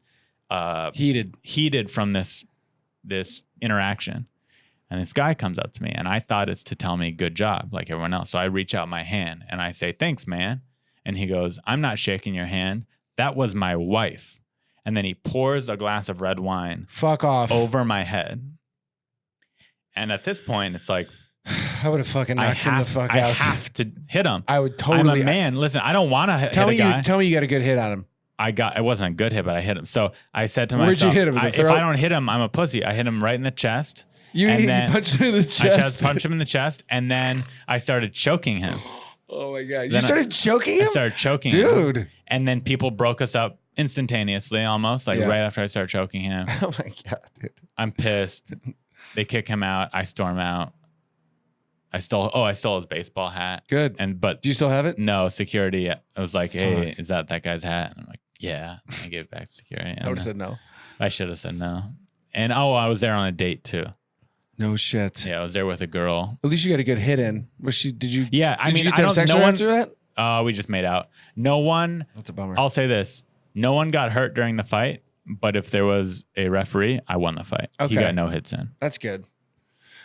S6: heated from this interaction. And this guy comes up to me, and I thought it's to tell me good job, like everyone else. So I reach out my hand, and I say, thanks, man. And he goes, I'm not shaking your hand. That was my wife. And then he pours a glass of red wine
S5: Fuck off.
S6: over my head. And at this point, it's like,
S5: I would have fucking knocked him the fuck out.
S6: I have to hit him.
S5: I would totally.
S6: I'm a man. Listen, I don't want to hit
S5: Tell
S6: a
S5: me
S6: guy.
S5: Tell me you got a good hit on him.
S6: It wasn't a good hit, but I hit him. So I said to
S5: Where'd
S6: myself,
S5: you hit him? In the
S6: if
S5: throat?
S6: I don't hit him, I'm a pussy. I hit him right in the chest.
S5: You
S6: and then
S5: punched him in the
S6: I
S5: chest.
S6: just punched him in the chest, and then I started choking him.
S5: Oh my god! You
S6: Then
S5: started choking him,
S6: I started choking him.
S5: dude.
S6: And then people broke us up instantaneously, almost like
S5: Yeah.
S6: right after I started choking him.
S5: Oh my god, dude.
S6: I'm pissed. They kick him out. I storm out. I stole his baseball hat.
S5: Good.
S6: But
S5: Do you still have it?
S6: no security. I was like, hey,
S5: Fuck.
S6: is that guy's hat? And I'm like, yeah. I gave it back to security.
S5: I would have said no.
S6: I should have said no. And I was there on a date too.
S5: No shit.
S6: Yeah, I was there with a girl.
S5: At least you got a good hit in. Was she? Did you?
S6: Yeah, I
S5: Did
S6: mean,
S5: you get
S6: I
S5: to have
S6: don't.
S5: sex
S6: No
S5: with her
S6: one.
S5: after that?
S6: We just made out. No one.
S5: That's a bummer.
S6: I'll say this: no one got hurt during the fight. But if there was a referee, I won the fight.
S5: Okay.
S6: He got no hits in.
S5: That's good.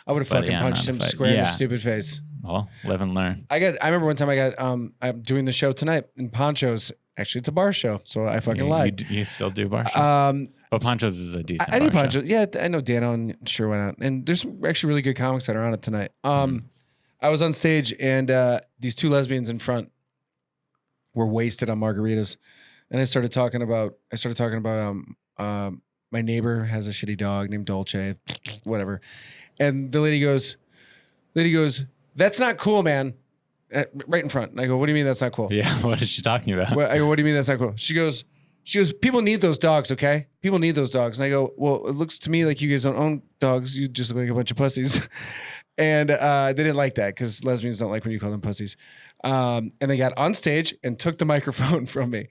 S5: I would have
S6: But
S5: fucking
S6: yeah,
S5: punched
S6: not a
S5: him
S6: fight.
S5: square in
S6: Yeah.
S5: his stupid face.
S6: Well, live and learn.
S5: I remember one time I'm doing the show tonight in Ponchos. Actually, it's a bar show, so I fucking lied.
S6: You still do bar show?
S5: Um,
S6: But Ponchos is a decent.
S5: I knew
S6: bar show.
S5: Ponchos. Yeah, I know Dano and sure went out. And there's some actually really good comics that are on it tonight. I was on stage and these two lesbians in front were wasted on margaritas, and I started talking about my neighbor has a shitty dog named Dolce, whatever, and the lady goes, that's not cool, man. Right in front. And I go, what do you mean that's not cool?
S6: Yeah, what is she talking about?
S5: I go, what do you mean that's not cool? She goes, people need those dogs, okay? People need those dogs. And I go, well, it looks to me like you guys don't own dogs. You just look like a bunch of pussies. And they didn't like that because lesbians don't like when you call them pussies. And they got on stage and took the microphone from me.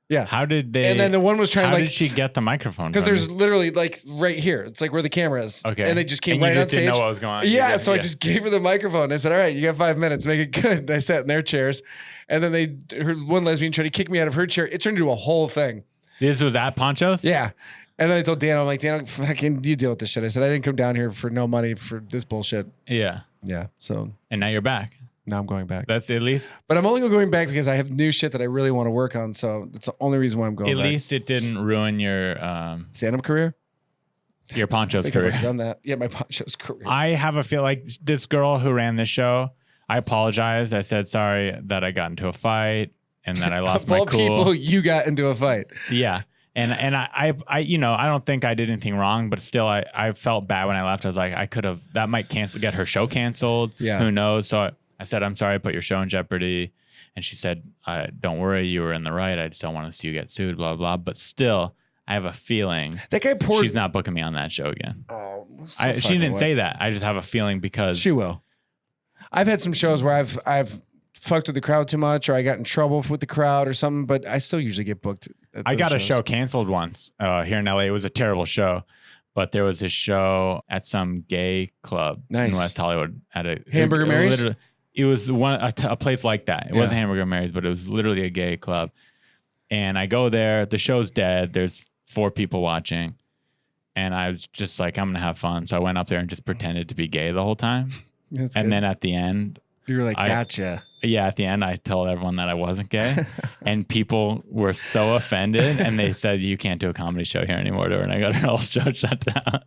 S5: Yeah.
S6: How did they?
S5: And then the one was trying
S6: how
S5: to like,
S6: did she get the microphone?
S5: because
S6: from
S5: there's
S6: you?
S5: literally like right here. It's like where the camera is.
S6: Okay.
S5: And they just came
S6: And
S5: right
S6: you just
S5: on stage.
S6: didn't know what was going on.
S5: Yeah, so I just gave her the microphone. I said, all right, you got 5 minutes, make it good. And I sat in their chairs. And then her one lesbian tried to kick me out of her chair. It turned into a whole thing.
S6: This was at Ponchos?
S5: Yeah. And then I told Dan, I'm like, Dan, fucking you deal with this shit. I said, I didn't come down here for no money for this bullshit.
S6: Yeah.
S5: Yeah. So
S6: And now you're back.
S5: Now I'm going back.
S6: That's at least.
S5: But I'm only going back because I have new shit that I really want to work on. So that's the only reason why I'm going
S6: At
S5: back.
S6: least it didn't ruin your
S5: stand-up career?
S6: Your Poncho's
S5: I think I've
S6: career.
S5: already done that. Yeah, my Poncho's career.
S6: I have a feel like this girl who ran this show, I apologized. I said sorry that I got into a fight and that I lost
S5: of
S6: my
S5: all
S6: cool.
S5: people, you got into a fight.
S6: Yeah. And I I don't think I did anything wrong, but still I felt bad when I left. I was like, that might get her show canceled.
S5: Yeah.
S6: Who knows? So I said, I'm sorry I put your show in jeopardy. And she said, don't worry, you were in the right. I just don't want to see you get sued, blah, blah. But still, I have a feeling
S5: that guy poured.
S6: She's not booking me on that show again.
S5: Oh,
S6: She didn't say that. I just have a feeling because
S5: she will. I've had some shows where I've fucked with the crowd too much, or I got in trouble with the crowd or something, but I still usually get booked.
S6: I got a show canceled once here in LA. It was a terrible show, but there was this show at some gay club in West Hollywood at a
S5: Hamburger Mary's.
S6: It was a place like that. It wasn't Hamburger Mary's, but it was literally a gay club. And I go there. The show's dead. There's 4 people watching, and I was just like, I'm gonna have fun. So I went up there and just pretended to be gay the whole time. And then at the end,
S5: you were like, gotcha.
S6: Yeah, at the end, I told everyone that I wasn't gay, and people were so offended, and they said, "You can't do a comedy show here anymore," to her, and I got her whole show shut down.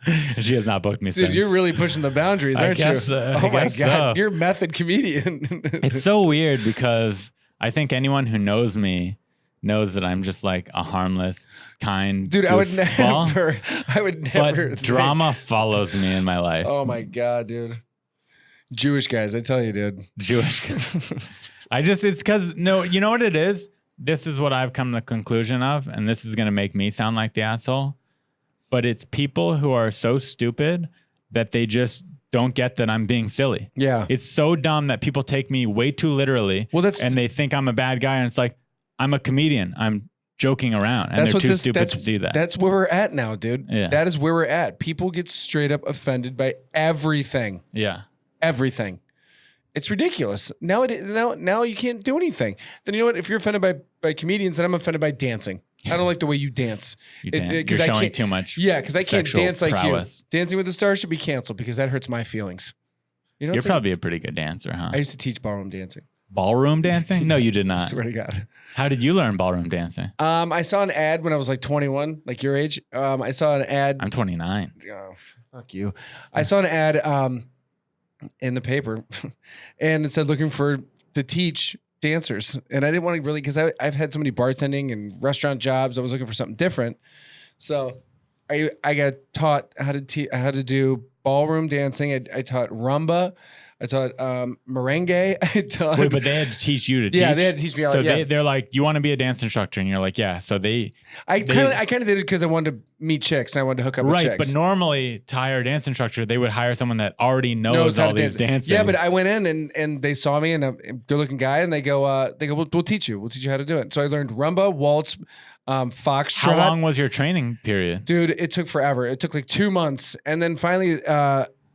S6: And she has not booked me since.
S5: Dude, you're really pushing the boundaries, aren't you? Oh my God,
S6: so.
S5: you're a method comedian.
S6: It's so weird because I think anyone who knows me knows that I'm just like a harmless, kind
S5: dude.
S6: goofball.
S5: I would never.
S6: But drama follows me in my life.
S5: Oh my God, dude. Jewish guys, I tell you, dude.
S6: Jewish guys. It's because, no, you know what it is? This is what I've come to the conclusion of, and this is going to make me sound like the asshole. But it's people who are so stupid that they just don't get that I'm being silly.
S5: Yeah.
S6: It's so dumb that people take me way too literally. And they think I'm a bad guy, and it's like, I'm a comedian. I'm joking around, and they're too stupid to see that.
S5: That's where we're at now, dude.
S6: Yeah.
S5: That is where we're at. People get straight up offended by everything.
S6: Yeah.
S5: Everything. It's ridiculous. Now you can't do anything. Then you know what? If you're offended by comedians, then I'm offended by dancing. I don't like the way you dance.
S6: You're showing too much.
S5: Yeah, because I can't dance like
S6: prowess.
S5: you. Dancing with the Stars should be canceled because that hurts my feelings.
S6: You're probably a pretty good dancer, huh?
S5: I used to teach ballroom dancing.
S6: Ballroom dancing? No, you did not.
S5: I swear to God.
S6: How did you learn ballroom dancing?
S5: I saw an ad when I was like 21, like your age. I saw an ad.
S6: I'm 29.
S5: Oh, fuck you. I saw an ad in the paper, and it said looking to teach dancers, and I didn't want to really because I've had so many bartending and restaurant jobs. I was looking for something different, so I got taught how to do ballroom dancing. I taught rumba. I taught merengue.
S6: Wait, but they had to teach you to teach?
S5: Yeah, they had to teach me.
S6: So they're like, you want to be a dance instructor? And you're like, yeah. So I
S5: kind of did it because I wanted to meet chicks and I wanted to hook up with chicks.
S6: Right, but normally to hire a dance instructure, they would hire someone that already knows all these dancing.
S5: Yeah, but I went in and they saw me and a good-looking guy, and they go, we'll teach you. We'll teach you how to do it. So I learned rumba, waltz, foxtrot.
S6: How long was your training period?
S5: Dude, it took forever. It took like 2 months, and then finally.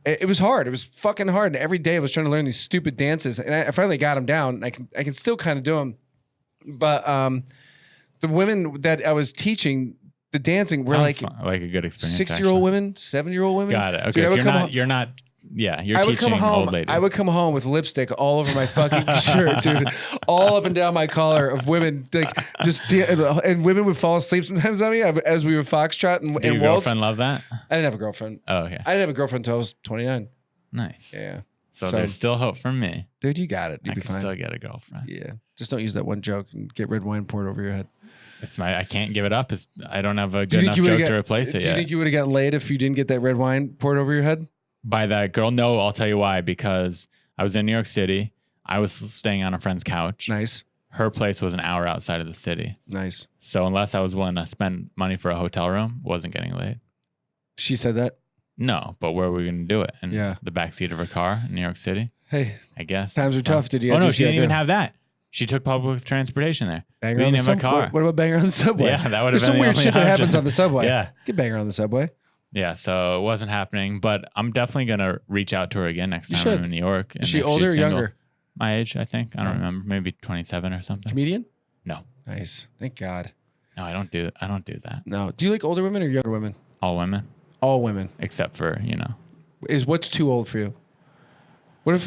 S5: It was hard. It was fucking hard. And every day I was trying to learn these stupid dances, and I finally got them down. I can still kind of do them, but the women that I was teaching the dancing were like
S6: a good experience.
S5: 60-year-old women, 70-year-old women.
S6: Got it. Okay,
S5: Dude,
S6: so you're not. Yeah, you're teaching old ladies.
S5: I would come home with lipstick all over my fucking shirt, dude, all up and down my collar of women, like and women would fall asleep sometimes on me as we were foxtrot and
S6: Did your
S5: waltz.
S6: girlfriend love that?
S5: I didn't have a girlfriend.
S6: Oh, okay.
S5: I didn't have a girlfriend until I was 29.
S6: Nice.
S5: Yeah.
S6: So there's still hope for me.
S5: Dude, you got it. You'll be
S6: I can
S5: fine.
S6: still get a girlfriend.
S5: Yeah. Just don't use that one joke and get red wine poured over your head.
S6: I can't give it up. I don't have a good enough joke to replace it yet.
S5: Do you think you would have gotten laid if you didn't get that red wine poured over your head?
S6: By that girl? No, I'll tell you why. Because I was in New York City. I was staying on a friend's couch.
S5: Nice.
S6: Her place was an hour outside of the city.
S5: Nice.
S6: So unless I was willing to spend money for a hotel room, wasn't getting laid.
S5: She said that?
S6: No, but where were we going to do it? In the backseat of her car in New York City?
S5: Hey.
S6: I guess.
S5: Times are tough. Did you?
S6: Oh, no, she didn't even have that. She took public transportation there.
S5: Bang
S6: we
S5: her on
S6: didn't
S5: the
S6: have a car.
S5: What about bang her on the subway?
S6: Yeah, that would have been
S5: There's some
S6: the
S5: weird
S6: only
S5: shit that
S6: option.
S5: happens on the subway.
S6: Yeah.
S5: You can bang her on the subway.
S6: Yeah, so it wasn't happening, but I'm definitely going to reach out to her again next time I'm in New York.
S5: Is she older or younger?
S6: My age, I think. I don't remember. Maybe 27 or something.
S5: Comedian?
S6: No.
S5: Nice. Thank God.
S6: No, I don't do that.
S5: No. Do you like older women or younger women?
S6: All women.
S5: All women.
S6: Except for,
S5: What's too old for you?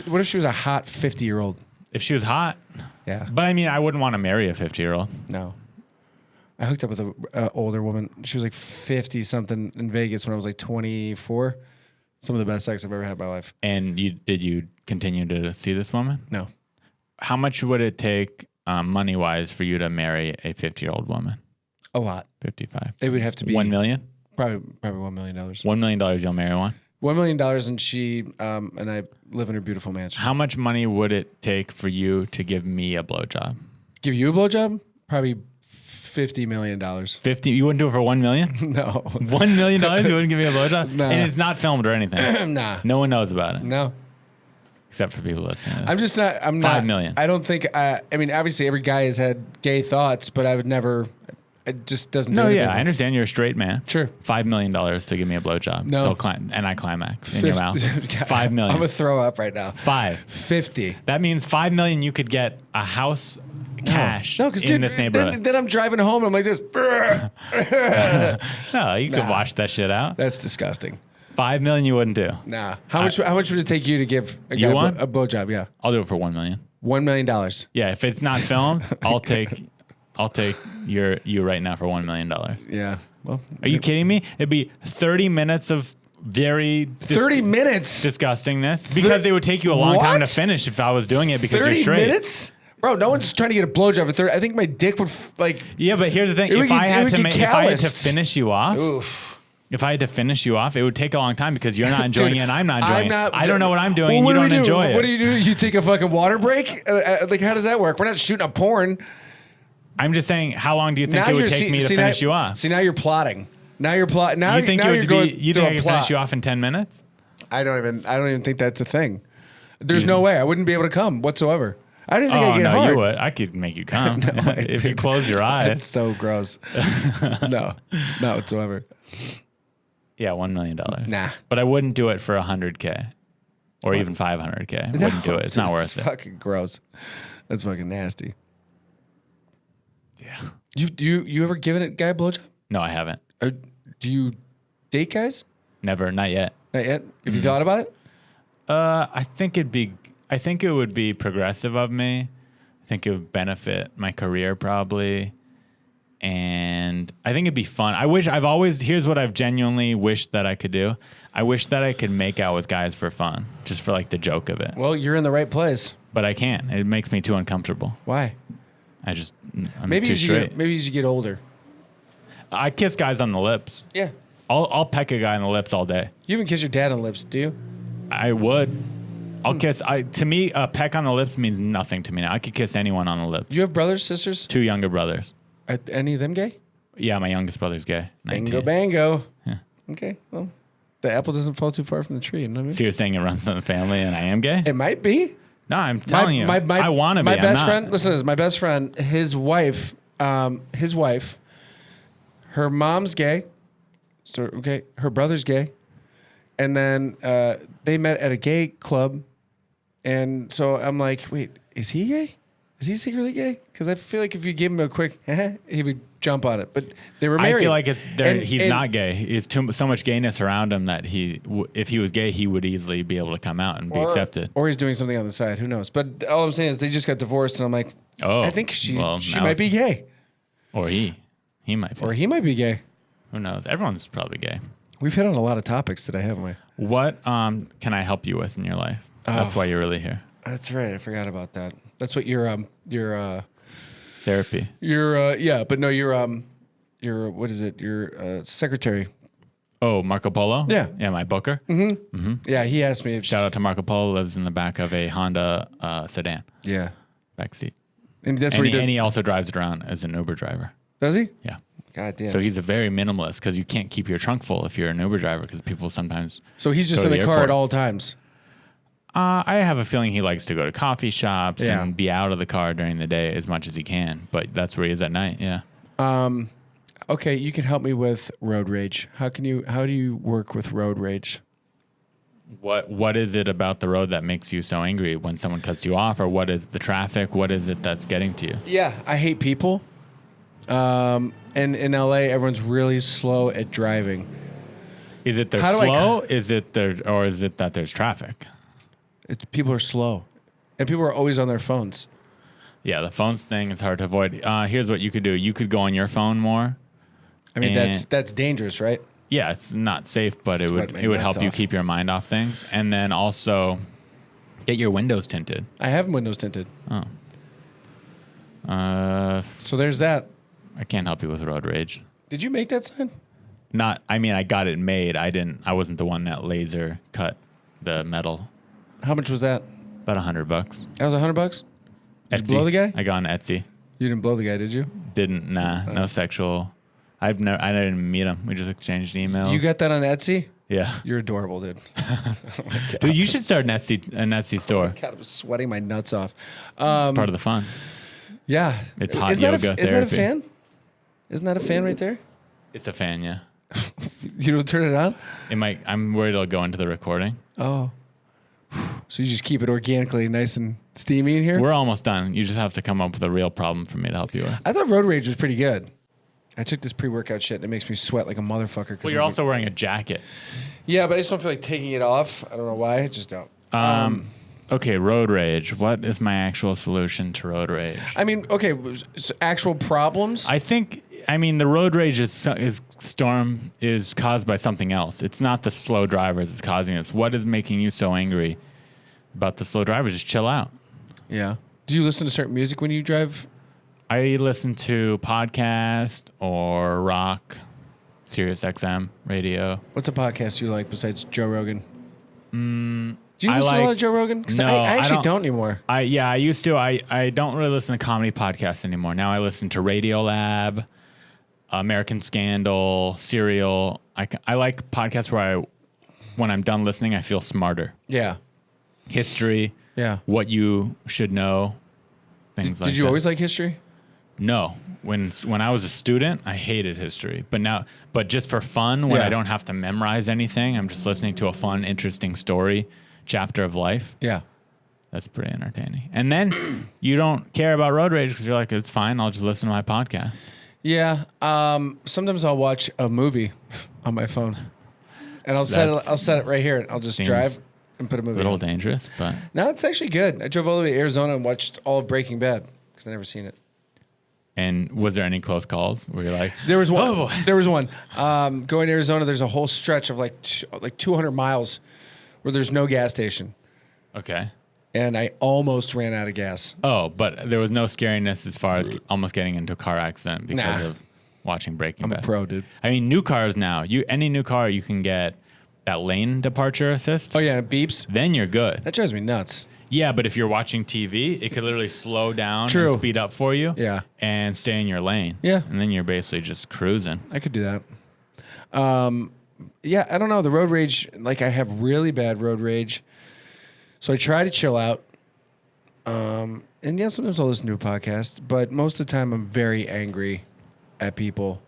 S5: What if she was a hot 50-year-old?
S6: If she was hot,
S5: Yeah.
S6: but I mean, I wouldn't want to marry a 50-year-old.
S5: No. I hooked up with an older woman. She was like 50-something in Vegas when I was like 24. Some of the best sex I've ever had in my life.
S6: And did you continue to see this woman?
S5: No.
S6: How much would it take money-wise for you to marry a 50-year-old woman?
S5: A lot.
S6: 55.
S5: It would have to be
S6: $1 million?
S5: Probably $1 million.
S6: $1 million, you'll marry one?
S5: $1 million, and she and I live in her beautiful mansion.
S6: How much money would it take for you to give me a blowjob?
S5: Give you a blowjob? Probably $50 million.
S6: 50? You wouldn't do it for $1 million?
S5: No.
S6: $1 million? You wouldn't give me a blowjob?
S5: No.
S6: And it's not filmed or anything.
S5: Nah.
S6: No one knows about it.
S5: No.
S6: Except for people listening. To this.
S5: I'm just not. I'm not.
S6: 5 million.
S5: I don't think. I mean, obviously, every guy has had gay thoughts, but I would never. It just doesn't.
S6: No,
S5: do any
S6: yeah, I
S5: difference.
S6: understand you're a straight man.
S5: Sure.
S6: $5 million to give me a blowjob.
S5: No.
S6: And I climax in your mouth.
S5: God,
S6: $5 million.
S5: I'm gonna throw up right now. 50.
S6: That means $5 million. You could get a house cash
S5: No, because
S6: in this neighborhood.
S5: then I'm driving home and I'm like this.
S6: No, you could
S5: Nah.
S6: wash that shit out.
S5: That's disgusting.
S6: $5 million you wouldn't do.
S5: Nah. How much would it take you to give a
S6: You
S5: guy
S6: want?
S5: a blowjob? Yeah.
S6: I'll do it for $1 million.
S5: $1 million.
S6: Yeah, if it's not filmed, I'll take you right now for $1 million.
S5: Yeah. Well,
S6: Are you kidding me? It'd be 30 minutes of very
S5: 30 minutes.
S6: disgustingness because it would take you a long time to
S5: What?
S6: finish if I was doing it because
S5: 30
S6: you're straight.
S5: minutes? Bro, no one's trying to get a blowjob for 30. I think my dick would like.
S6: Yeah, but here's the thing:
S5: It would
S6: if I
S5: get- it
S6: had
S5: would
S6: to
S5: get
S6: if I had to
S5: calloused.
S6: finish you off,
S5: Oof.
S6: if I had to finish you off, it would take a long time because you're not enjoying
S5: Dude,
S6: it and I'm not enjoying
S5: I'm
S6: it. I don't know what I'm doing and
S5: Well,
S6: you
S5: what do
S6: don't
S5: we do?
S6: enjoy it.
S5: What do you do? You take a fucking water break? Like, how does that work? We're not shooting a porn.
S6: I'm just saying, how long do you think it would take me to finish you off?
S5: See, now you're plotting. Now you're plotting. Now
S6: You think
S5: now
S6: it
S5: you're
S6: would
S5: going
S6: be? You
S5: through
S6: think I
S5: a
S6: could
S5: plot.
S6: finish you off in 10 minutes?
S5: I don't even think that's a thing. There's no way. I wouldn't be able to come whatsoever. I didn't think
S6: Oh
S5: I'd get
S6: no,
S5: hard.
S6: you would. I could make you come if you close your
S5: It's
S6: eyes.
S5: so gross. No, not whatsoever.
S6: Yeah, $1 million.
S5: Nah.
S6: But I wouldn't do it for 100K or even 500K. I wouldn't do it. It's not worth it.
S5: Fucking gross. That's fucking nasty.
S6: Yeah.
S5: You ever given a guy a blowjob?
S6: No, I haven't.
S5: Or do you date guys?
S6: Never. Not yet.
S5: Not yet. Have you thought about it?
S6: I think it would be progressive of me. I think it would benefit my career probably. And I think it'd be fun. Here's what I've genuinely wished that I could do. I wish that I could make out with guys for fun, just for like the joke of it.
S5: Well, you're in the right place.
S6: But I can't. It makes me too uncomfortable.
S5: Why?
S6: I'm
S5: Maybe
S6: too
S5: as
S6: straight.
S5: maybe as you get older.
S6: I kiss guys on the lips.
S5: Yeah.
S6: I'll peck a guy on the lips all day.
S5: You even kiss your dad on the lips, do you?
S6: I would. I'll kiss. To me, a peck on the lips means nothing to me now. I could kiss anyone on the lips.
S5: You have brothers, sisters?
S6: 2 younger brothers.
S5: Are any of them gay?
S6: Yeah, my youngest brother's gay. 19.
S5: Bango, bango.
S6: Yeah.
S5: Okay, well, the apple doesn't fall too far from the tree. You know what I mean?
S6: So you're saying it runs in the family and I am gay?
S5: It might be.
S6: No, I'm telling you. I want to be.
S5: My
S6: I'm
S5: best
S6: not.
S5: friend. Listen to this. My best friend. His wife. Her mom's gay. So okay, her brother's gay, and then they met at a gay club, and so I'm like, wait, is he gay? Is he secretly gay? Because I feel like if you give him a quick, he would jump on it. But they were married.
S6: I feel like he's
S5: And-
S6: not gay. He's so much gayness around him that if he was gay, he would easily be able to come out and be accepted.
S5: Or he's doing something on the side. Who knows? But all I'm saying is they just got divorced, and I'm like,
S6: Oh,
S5: I think she
S6: well, now
S5: might be gay,
S6: Or he might be.
S5: or he might be gay.
S6: Who knows? Everyone's probably gay.
S5: We've hit on a lot of topics today, haven't we?
S6: What can I help you with in your life? That's why you're really here.
S5: That's right. I forgot about that. That's what your
S6: Therapy.
S5: what is it? Your secretary.
S6: Oh, Marco Polo?
S5: Yeah.
S6: Yeah, my booker.
S5: Yeah, he asked me.
S6: Shout out to Marco Polo. Lives in the back of a Honda sedan.
S5: Yeah,
S6: Back seat.
S5: and that's
S6: And
S5: what
S6: he,
S5: he did.
S6: and he also drives it around as an Uber driver.
S5: Does he?
S6: Yeah.
S5: God damn.
S6: So he's a very minimalist because you can't keep your trunk full if you're an Uber driver because people sometimes.
S5: So he's just
S6: go
S5: in
S6: to
S5: the
S6: the
S5: car
S6: airport.
S5: at all times.
S6: I have a feeling he likes to go to coffee shops
S5: Yeah.
S6: and be out of the car during the day as much as he can, but that's where he is at night. Yeah.
S5: Okay, you can help me with road rage. How do you work with road rage?
S6: What is it about the road that makes you so angry when someone cuts you off, or what is the traffic? What is it that's getting to you?
S5: Yeah, I hate people. And in LA, everyone's really slow at driving.
S6: Is it they're
S5: How do I
S6: slow? Is it that there's traffic?
S5: People are slow, and people are always on their phones.
S6: Yeah, the phones thing is hard to avoid. Here's what you could do. You could go on your phone more.
S5: I mean, that's dangerous, right?
S6: Yeah, it's not safe, but it would help you keep your mind off things. And then also get your windows tinted.
S5: I have windows tinted.
S6: Oh.
S5: So there's that.
S6: I can't help you with road rage.
S5: Did you make that sign?
S6: I got it made. I wasn't the one that laser cut the metal.
S5: How much was that?
S6: About $100.
S5: That was $100. Did you blow the guy?
S6: I got on Etsy.
S5: You didn't blow the guy, did you?
S6: Didn't. Nah. No sexual. I didn't meet him. We just exchanged emails.
S5: You got that on Etsy?
S6: Yeah.
S5: You're adorable, dude. Oh
S6: Dude, you should start an Etsy store.
S5: God, I was sweating my nuts off.
S6: It's part of the fun.
S5: Yeah.
S6: It's hot yoga therapy.
S5: Isn't that a fan? Isn't that a fan right there?
S6: It's a fan, yeah.
S5: You don't turn it on?
S6: I'm worried it'll go into the recording.
S5: Oh. So you just keep it organically nice and steamy in here?
S6: We're almost done. You just have to come up with a real problem for me to help you with.
S5: I thought road rage was pretty good. I took this pre-workout shit and it makes me sweat like a motherfucker.
S6: Well, you're also wearing a jacket.
S5: Yeah, but I just don't feel like taking it off. I don't know why. I just don't.
S6: Okay, road rage. What is my actual solution to road rage?
S5: I mean, okay, so actual problems?
S6: The road rage is caused by something else. It's not the slow drivers that's causing this. What is making you so angry about the slow drivers? Just chill out.
S5: Yeah. Do you listen to certain music when you drive?
S6: I listen to podcast or rock, Sirius XM radio.
S5: What's a podcast you like besides Joe Rogan? Do you listen to a lot of Joe Rogan?
S6: No,
S5: I actually don't anymore.
S6: I used to. I don't really listen to comedy podcasts anymore. Now I listen to Radiolab, American Scandal, Serial. I like podcasts where when I'm done listening, I feel smarter.
S5: Yeah.
S6: History.
S5: Yeah.
S6: What you should know. Things like that.
S5: Did you always like history?
S6: No. When I was a student, I hated history. But just for fun, when I don't have to memorize anything, I'm just listening to a fun, interesting story, chapter of life.
S5: Yeah.
S6: That's pretty entertaining. And then you don't care about road rage because you're like, it's fine. I'll just listen to my podcast.
S5: Yeah. Sometimes I'll watch a movie on my phone, and I'll set it right here. I'll just drive and put a movie.
S6: A little
S5: on.
S6: dangerous, but
S5: No, it's actually good. I drove all the way to Arizona and watched all of Breaking Bad because I've never seen it.
S6: And was there any close calls where you're like,
S5: There was one.
S6: Oh.
S5: There was one. Going to Arizona, there's a whole stretch of like 200 miles where there's no gas station,
S6: okay.
S5: and I almost ran out of gas.
S6: Oh, but there was no scariness as far as almost getting into a car accident because of watching Breaking Bad.
S5: I'm a pro, dude.
S6: I mean, new cars now, any new car, you can get that lane departure assist.
S5: Oh yeah, it beeps.
S6: Then you're good.
S5: That drives me nuts.
S6: Yeah, but if you're watching TV, it could literally slow down
S5: True.
S6: and speed up for you.
S5: Yeah.
S6: And stay in your lane.
S5: Yeah.
S6: And then you're basically just cruising.
S5: I could do that. Yeah, I don't know. The road rage, like I have really bad road rage. So I try to chill out. And yeah, sometimes I'll listen to a podcast, but most of the time I'm very angry at people.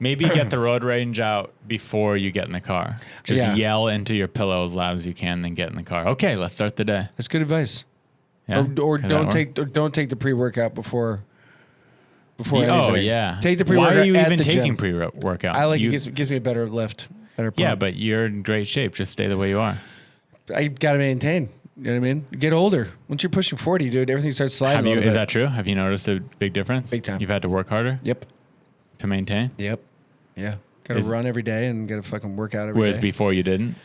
S6: Maybe get the road rage out before you get in the car. Just yell into your pillow as loud as you can, then get in the car. Okay, let's start the day.
S5: That's good advice.
S6: Yeah?
S5: Or don't take the pre-workout before anything.
S6: Oh yeah.
S5: Take the pre-workout.
S6: Why are you
S5: at
S6: even
S5: the
S6: taking
S5: gym.
S6: pre-workout?
S5: I like it gives me a better lift, better pump.
S6: Yeah, but you're in great shape. Just stay the way you are.
S5: I gotta maintain. You know what I mean? Get older. Once you're pushing 40, dude, everything starts sliding.
S6: Is that true? Have you noticed a big difference?
S5: Big time.
S6: You've had to work harder?
S5: Yep.
S6: To maintain?
S5: Yep. Yeah. Gotta run every day and gotta fucking work out every day.
S6: Whereas before you didn't?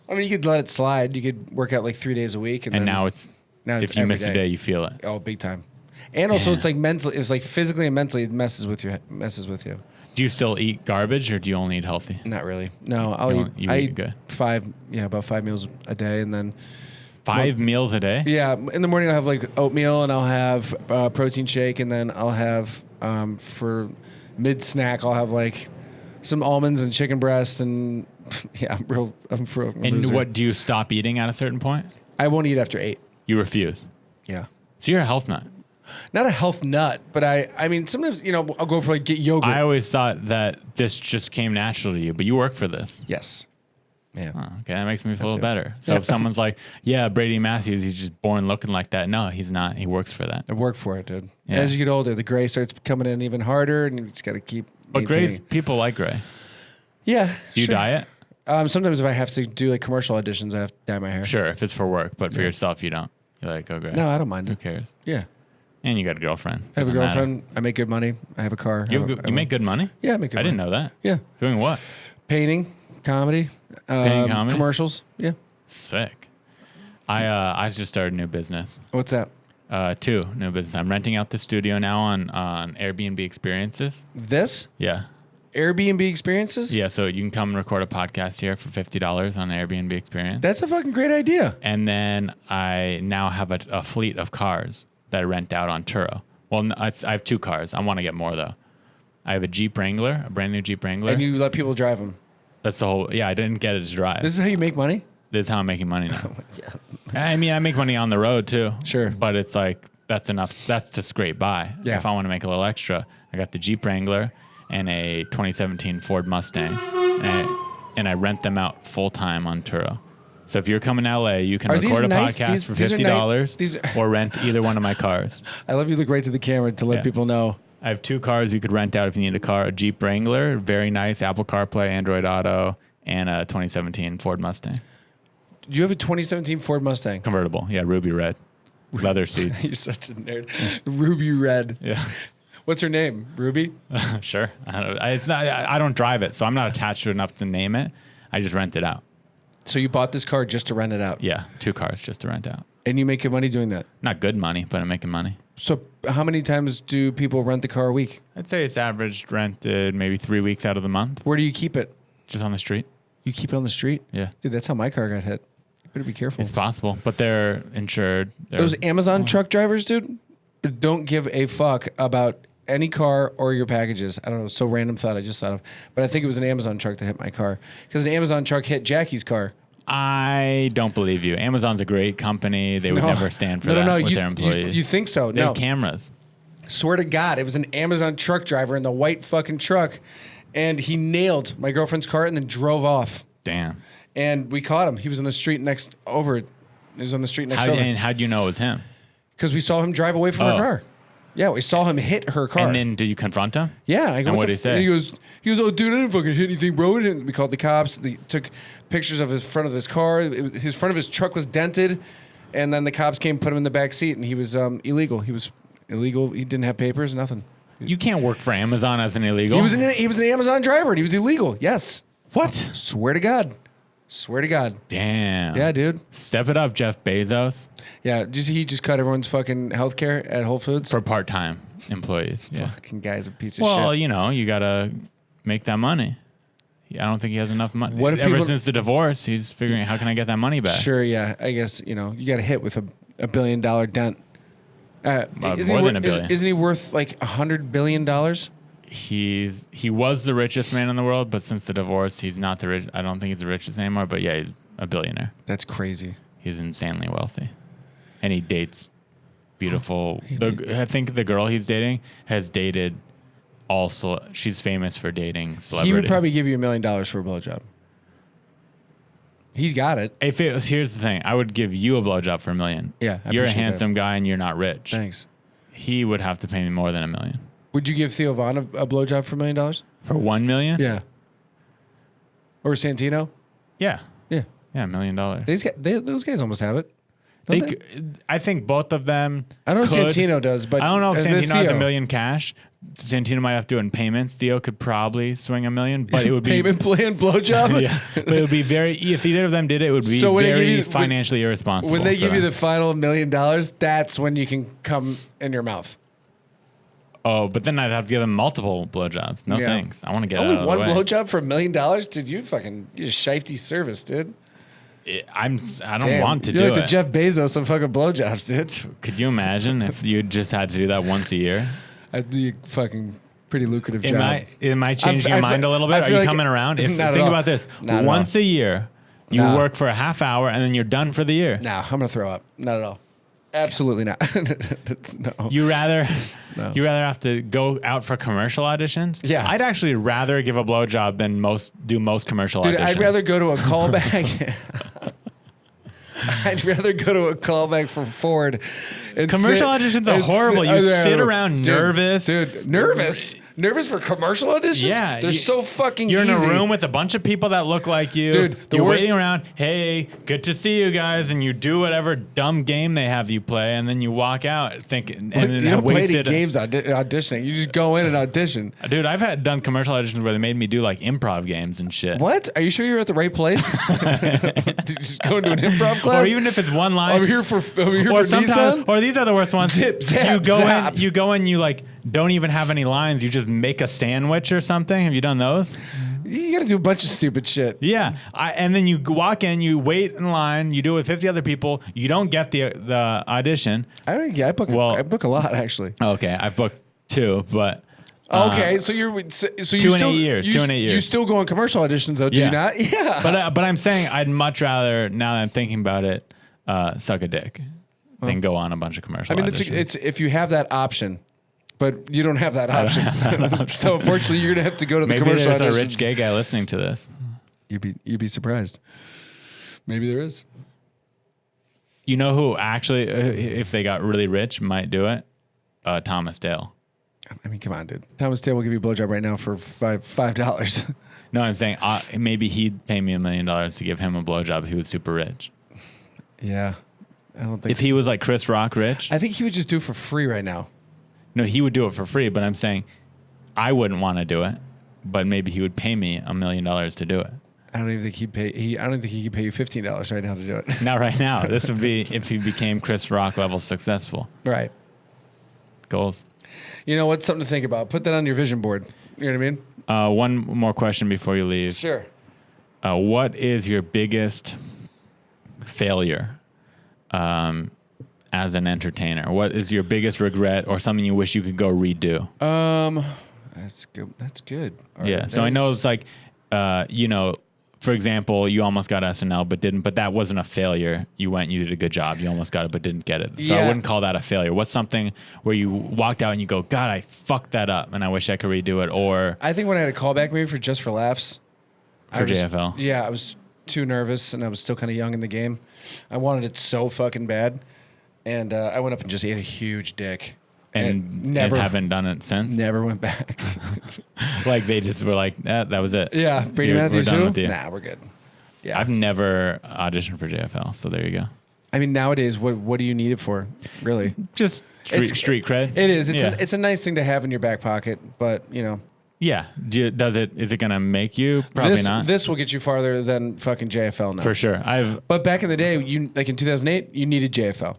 S5: I mean, you could let it slide. You could work out like 3 days a week. And
S6: now if you miss a day, you feel it.
S5: Oh, big time. And also it's like mentally, it's like physically and mentally it messes with you.
S6: Do you still eat garbage or do you only eat healthy?
S5: Not really. No, I eat
S6: good.
S5: about 5 meals a day. And then
S6: 5 meals a day?
S5: Yeah. In the morning I'll have like oatmeal and I'll have protein shake. And then I'll have, for mid snack, I'll have like some almonds and chicken breast. And yeah, I'm for a loser.
S6: What, do you stop eating at a certain point?
S5: I won't eat after 8.
S6: You refuse?
S5: Yeah.
S6: So you're a health nut.
S5: Not a health nut, but I mean, sometimes, I'll go for get yogurt.
S6: I always thought that this just came natural to you, but you work for this.
S5: Yes. Yeah.
S6: Oh, okay, that makes me feel a little better. So if someone's like, yeah, Brady Matthews, he's just born looking like that. No, he's not. He works for that.
S5: I work for it, dude.
S6: Yeah.
S5: As you get older, the gray starts coming in even harder, and you just got to keep.
S6: But people like gray.
S5: Yeah.
S6: Do you diet?
S5: Sometimes if I have to do like commercial auditions, I have to dye my hair.
S6: Sure, if it's for work, but for yourself, you don't. You're like, oh, great.
S5: No, I don't mind
S6: Who
S5: it.
S6: cares?
S5: Yeah.
S6: And you got a girlfriend.
S5: I have a
S6: Doesn't matter.
S5: girlfriend. I make good money. I have a car.
S6: You make good money?
S5: Yeah, I make good
S6: I
S5: money.
S6: didn't know that.
S5: Yeah.
S6: Doing what?
S5: Painting, comedy,
S6: Painting, comedy?
S5: commercials. Yeah.
S6: Sick. I just started a new business.
S5: What's that?
S6: 2 new business. I'm renting out the studio now on Airbnb experiences.
S5: This?
S6: Yeah.
S5: Airbnb experiences?
S6: Yeah, so you can come and record a podcast here for $50 on Airbnb experience.
S5: That's a fucking great idea.
S6: And then I now have a fleet of cars that I rent out on Turo. Well, I have 2 cars. I want to get more, though. I have a Jeep Wrangler, a brand new Jeep Wrangler.
S5: And you let people drive them.
S6: That's the whole... Yeah, I didn't get it to drive.
S5: This is how you make money?
S6: This is how I'm making money now.
S5: Yeah.
S6: I mean, I make money on the road, too.
S5: Sure.
S6: But it's like, that's enough. That's to scrape by.
S5: Yeah.
S6: If I want to make a little extra, I got the Jeep Wrangler and a 2017 Ford Mustang. And I rent them out full-time on Turo. So if you're coming to LA, you can
S5: Are
S6: record a
S5: these nice?
S6: podcast for
S5: These are
S6: $50 or rent either one of my cars.
S5: I love you look right to the camera to let
S6: Yeah.
S5: people know.
S6: I have 2 cars you could rent out if you need a car. A Jeep Wrangler, very nice, Apple CarPlay, Android Auto, and a 2017 Ford Mustang.
S5: You have a 2017 Ford Mustang.
S6: Convertible. Yeah, ruby red. Leather seats.
S5: You're such a nerd. Ruby red.
S6: Yeah.
S5: What's her name? Ruby?
S6: Sure. I don't drive it, so I'm not attached to it enough to name it. I just rent it out.
S5: So you bought this car just to rent it out?
S6: Yeah, 2 cars just to rent out.
S5: And you make good money doing that?
S6: Not good money, but I'm making money.
S5: So how many times do people rent the car a week?
S6: I'd say it's averaged rented maybe 3 weeks out of the month,
S5: Where do you keep it?
S6: just on the street.
S5: You keep it on the street?
S6: Yeah.
S5: Dude, that's how my car got hit. You better be careful.
S6: It's possible, but they're insured.
S5: Those Amazon truck drivers, dude, don't give a fuck about any car or your packages. I don't know. So random thought I just thought of. But I think it was an Amazon truck that hit my car. Because an Amazon truck hit Jackie's car.
S6: I don't believe you. Amazon's a great company. They would never stand for that with their employees.
S5: You think so?
S6: They
S5: No.
S6: have cameras.
S5: Swear to God, it was an Amazon truck driver in the white fucking truck. And he nailed my girlfriend's car and then drove off.
S6: Damn.
S5: And we caught him. He was on the street next over. He was on the street next over.
S6: And how'd you know it was him?
S5: Because we saw him drive away from her
S6: Oh.
S5: car. Yeah, we saw him hit her car.
S6: And then did you confront him?
S5: Yeah, I go,
S6: And
S5: what
S6: what'd he say?
S5: And he goes, oh, dude, I didn't fucking hit anything, bro. And we called the cops. They took pictures of his front of his car. His front of his truck was dented, and then the cops came, put him in the back seat, and he was illegal. He was illegal. He didn't have papers, nothing.
S6: You can't work for Amazon as an illegal.
S5: He was an Amazon driver, and he was illegal. Yes.
S6: What?
S5: Swear to God. Swear to God.
S6: Damn.
S5: Yeah, dude.
S6: Step it up, Jeff Bezos.
S5: Yeah. Did you see he just cut everyone's fucking healthcare at Whole Foods?
S6: For part-time employees. Yeah.
S5: Fucking guy's a piece of
S6: Well,
S5: shit.
S6: you know, you gotta make that money. I don't think he has enough money.
S5: What if
S6: Ever
S5: people-
S6: since the divorce, he's figuring out how can I get that money back.
S5: Sure, yeah. I guess, you got hit with a $1 billion dent. Isn't
S6: more
S5: he
S6: than
S5: worth,
S6: $1 billion.
S5: Isn't he worth like $100 billion?
S6: He was the richest man in the world, but since the divorce, he's not the rich. I don't think he's the richest anymore. But yeah, he's a billionaire.
S5: That's crazy.
S6: He's insanely wealthy, and he dates beautiful. I think the girl he's dating has dated. Also, she's famous for dating celebrities.
S5: He would probably give you $1 million for a blowjob. He's got it.
S6: Here's the thing, I would give you a blowjob for $1 million.
S5: Yeah, I
S6: you're a
S5: appreciate
S6: handsome guy and you're not rich.
S5: Thanks.
S6: He would have to pay me more than $1 million.
S5: Would you give Theo Vaughn a blowjob for $1 million?
S6: For $1 million?
S5: Yeah. Or Santino?
S6: Yeah.
S5: Yeah.
S6: Yeah, $1 million.
S5: Those guys almost have it. Don't they?
S6: I think both of them.
S5: I don't know
S6: could.
S5: if Santino does, but
S6: I don't know if
S5: the
S6: Santino has
S5: Theo.
S6: $1 million cash. Santino might have to do it in payments. Theo could probably swing $1 million, but it would be
S5: Payment plan blowjob?
S6: yeah, but it would be very. If either of them did it, it would be
S5: So when they give
S6: very
S5: you-
S6: financially irresponsible.
S5: When they
S6: for
S5: give you
S6: them.
S5: the final $1 million, that's when you can come in your mouth.
S6: Oh, but then I'd have to give them multiple blowjobs. No
S5: Yeah.
S6: thanks. I want to get
S5: Only
S6: out of
S5: one
S6: the way.
S5: blowjob for $1 million? Dude, you're shifty service, dude.
S6: I don't
S5: Damn,
S6: want to
S5: you're
S6: do
S5: like
S6: it.
S5: the Jeff Bezos of fucking blowjobs, dude.
S6: Could you imagine if you just had to do that once a year?
S5: I'd be a fucking pretty lucrative
S6: Am
S5: job.
S6: I changing your mind a little bit?
S5: I
S6: Are
S5: feel
S6: you
S5: like-
S6: coming around?
S5: Not at
S6: Think
S5: all.
S6: about this.
S5: Not at
S6: Once
S5: all.
S6: a year, you
S5: No.
S6: work for a half hour and then you're done for the year.
S5: No, I'm gonna throw up. Not at all. Absolutely not. No.
S6: You rather
S5: No.
S6: you rather have to go out for commercial auditions?
S5: Yeah.
S6: I'd actually rather give a blowjob than most commercial
S5: Dude,
S6: auditions.
S5: I'd rather go to a callback. I'd rather go to a callback for Ford. And
S6: Commercial auditions are horrible. You sit around nervous.
S5: Dude, nervous? Nervous for commercial auditions?
S6: Yeah,
S5: they're so fucking
S6: You're
S5: easy.
S6: in a room with a bunch of people that look like you.
S5: Dude, the
S6: you're
S5: worst-
S6: waiting around. Hey, good to see you guys, and you do whatever dumb game they have you play, and then you walk out thinking. And then
S5: you don't play any
S6: wasted.
S5: games auditioning. You just go in and audition.
S6: Dude, I've done commercial auditions where they made me do like improv games and shit.
S5: What? Are you sure you're at the right place? Did you just go into an improv class?
S6: Or even if it's one line.
S5: over here for
S6: sometimes,
S5: Nissan?
S6: or these are the worst ones.
S5: Zip, zap,
S6: you go
S5: zap.
S6: in, you go in, you like don't even have any lines. You just make a sandwich or something. Have you done those?
S5: You got to do a bunch of stupid shit.
S6: Yeah, and then you walk in, you wait in line, you do it with 50 other people. You don't get the audition.
S5: I book a lot actually.
S6: Okay, I've booked 2, but
S5: Okay, so you're so you
S6: 2 in 8 years. 2 in 8 years.
S5: You still go on commercial auditions though, do you not? Yeah.
S6: But I'm saying I'd much rather, now that I'm thinking about it, suck a dick than go on a bunch of commercial auditions.
S5: it's if you have that option, but you don't have that option. So unfortunately, you're gonna have to go to the
S6: Maybe
S5: commercial
S6: there's
S5: auditions.
S6: a rich gay guy listening to this.
S5: You'd be surprised. Maybe there is.
S6: You know who actually, if they got really rich, might do it? Thomas Dale.
S5: I mean, come on, dude. Thomas Taylor will give you a blowjob right now for $5.
S6: No, I'm saying maybe he'd pay me $1 million to give him a blowjob if he was super rich.
S5: Yeah, I don't think.
S6: If he was like Chris Rock rich,
S5: I think he would just do it for free right now.
S6: no, he would do it for free. But I'm saying I wouldn't want to do it, but maybe he would pay me $1 million to do it.
S5: I don't even think he'd pay. I don't think he could pay you $15 right now to do it.
S6: Not right now. This would be if he became Chris Rock level successful.
S5: Right.
S6: Goals.
S5: You know what? Something to think about. Put that on your vision board. You know what I mean?
S6: One more question before you leave.
S5: Sure.
S6: What is your biggest failure as an entertainer? What is your biggest regret or something you wish you could go redo?
S5: That's good. That's good. All
S6: Yeah.
S5: right,
S6: So I know
S5: that's-
S6: it's like, for example, you almost got SNL but didn't, but that wasn't a failure. You went, you did a good job. You almost got it but didn't get it. So I
S5: Yeah.
S6: wouldn't call that a failure. What's something where you walked out and you go, God, I fucked that up and I wish I could redo it? Or
S5: I think when I had a callback maybe for Just for Laughs.
S6: For JFL?
S5: Yeah, I was too nervous and I was still kind of young in the game. I wanted it so fucking bad. And I went up and just ate a huge dick.
S6: and
S5: never
S6: haven't done it since.
S5: Never went back.
S6: Like they just were like, that was it.
S5: Yeah, Brady
S6: We're
S5: Matthews
S6: done
S5: too?
S6: with you.
S5: Nah, we're good. Yeah.
S6: I've never auditioned for JFL, so there you go.
S5: I mean, nowadays, what do you need it for, really?
S6: Just street cred.
S5: It is.
S6: Yeah.
S5: It's a nice thing to have in your back pocket, but, you know.
S6: Yeah. Is it going to make you? Probably not.
S5: This will get you farther than fucking JFL now.
S6: For sure.
S5: But back in the day, like in 2008, you needed JFL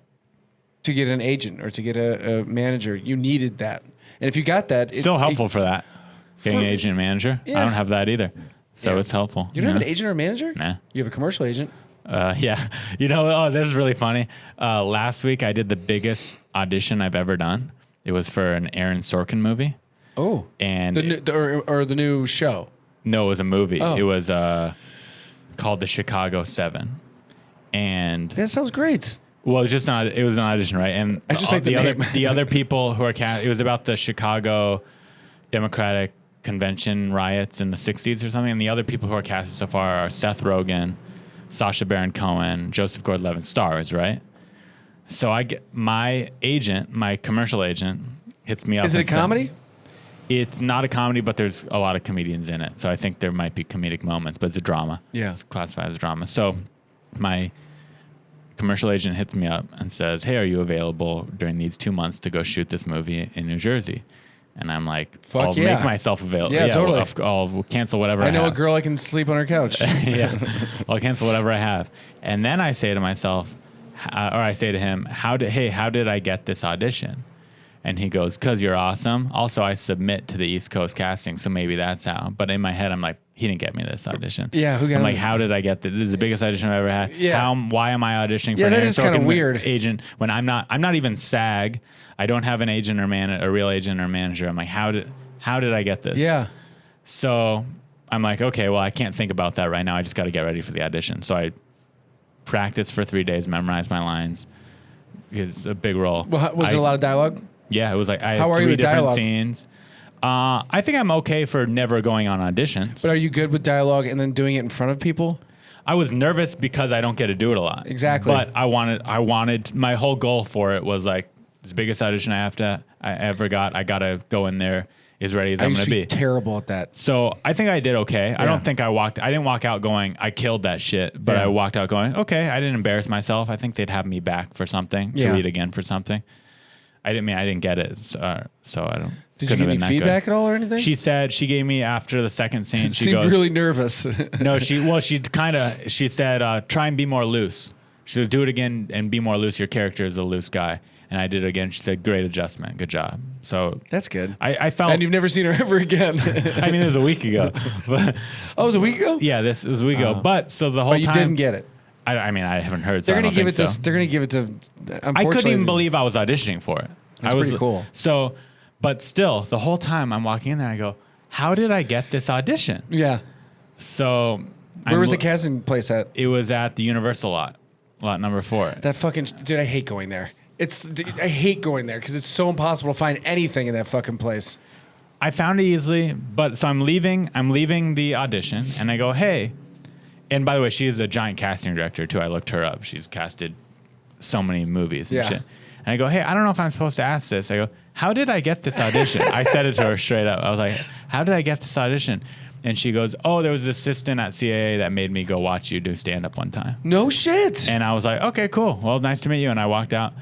S5: to get an agent or to get a manager. You needed that. And if you got that...
S6: Still helpful for that. Getting an agent and manager.
S5: Yeah.
S6: I don't have that either. So
S5: Yeah.
S6: it's helpful.
S5: You don't have an agent or a manager?
S6: Nah.
S5: You have a commercial agent.
S6: Yeah. This is really funny. Last week, I did the biggest audition I've ever done. It was for an Aaron Sorkin movie.
S5: Oh.
S6: And
S5: The new show.
S6: no, it was a movie.
S5: Oh.
S6: It was called The Chicago 7. And
S5: That sounds great.
S6: well, it was an audition, right? And
S5: I just like the
S6: other
S5: name.
S6: the other people who are cast. It was about the Chicago Democratic Convention riots in the 60s or something. And the other people who are casted so far are Seth Rogen, Sacha Baron Cohen, Joseph Gordon-Levitt, stars, right? So I get my commercial agent hits me up.
S5: Is it a
S6: and said-
S5: comedy?
S6: It's not a comedy, but there's a lot of comedians in it. So I think there might be comedic moments, but it's a drama.
S5: Yeah.
S6: It's classified as a drama. So my commercial agent hits me up and says, hey, are you available during these 2 months to go shoot this movie in New Jersey? And I'm like,
S5: Fuck
S6: I'll
S5: yeah.
S6: make myself available.
S5: Yeah, totally.
S6: I'll cancel whatever I
S5: I know
S6: have.
S5: a girl I can sleep on her couch.
S6: Yeah. I'll cancel whatever I have. And then I say to myself, or I say to him, how did I get this audition? And he goes, because you're awesome. Also, I submit to the East Coast casting, so maybe that's how. But in my head, I'm like, he didn't get me this audition.
S5: Yeah, who got
S6: I'm
S5: him?
S6: like, how did I get this? This is the biggest audition I've ever had.
S5: Yeah.
S6: Why am I auditioning for
S5: Yeah,
S6: an
S5: that
S6: Aaron
S5: is kinda
S6: Sorkin
S5: weird.
S6: agent when I'm not even SAG. I don't have an agent or a real agent or manager. I'm like, how did I get this?
S5: Yeah.
S6: So I'm like, okay, well, I can't think about that right now. I just got to get ready for the audition. So I practiced for 3 days, memorized my lines. It's a big role.
S5: Well, was it a lot of dialogue?
S6: Yeah, it was like I
S5: How
S6: had
S5: are you
S6: 3
S5: with
S6: different
S5: dialogue?
S6: scenes. I think I'm okay for never going on auditions.
S5: But are you good with dialogue and then doing it in front of people?
S6: I was nervous because I don't get to do it a lot.
S5: Exactly.
S6: But I wanted my whole goal for it was like, it's the biggest audition I ever got. I got to go in there as ready as
S5: I
S6: I'm
S5: used
S6: going
S5: to
S6: to
S5: be
S6: be.
S5: terrible at that.
S6: So I think I did okay. I
S5: Yeah.
S6: don't think I didn't walk out going, I killed that shit, but
S5: Yeah.
S6: I walked out going, okay, I didn't embarrass myself. I think they'd have me back for something, to
S5: Yeah.
S6: read again for something. I didn't get it. So I don't.
S5: Did you get any feedback at all or anything?
S6: She said, she gave me after the second scene, she
S5: seemed
S6: goes,
S5: really nervous.
S6: no, she said, try and be more loose. She said, do it again and be more loose. Your character is a loose guy. And I did it again. She said, great adjustment. Good job. So
S5: That's good.
S6: I felt.
S5: And you've never seen her ever again.
S6: I mean, it was a week ago. But
S5: Oh, it was a week ago?
S6: yeah, this was a week ago. But so the whole
S5: But you
S6: time.
S5: didn't get it.
S6: I mean, I haven't heard. So
S5: They're
S6: I
S5: gonna
S6: don't
S5: give it
S6: think
S5: to.
S6: so.
S5: They're gonna give it to.
S6: I couldn't even believe I was auditioning for it.
S5: That's
S6: I was
S5: pretty cool.
S6: So, but still, the whole time I'm walking in there, I go, "How did I get this audition?"
S5: Yeah.
S6: So,
S5: Where was the casting place at?
S6: It was at the Universal lot number 4.
S5: That fucking dude. I hate going there. I hate going there because it's so impossible to find anything in that fucking place.
S6: I found it easily, but so I'm leaving the audition, and I go, "Hey." And by the way, she is a giant casting director too. I looked her up. She's casted so many movies and
S5: Yeah.
S6: shit. And I go, "Hey, I don't know if I'm supposed to ask this." I go, "How did I get this audition?" I said it to her straight up. I was like, "How did I get this audition?" And she goes, "Oh, there was an assistant at CAA that made me go watch you do stand up one time."
S5: No shit.
S6: And I was like, "Okay, cool. Well, nice to meet you." And I walked out.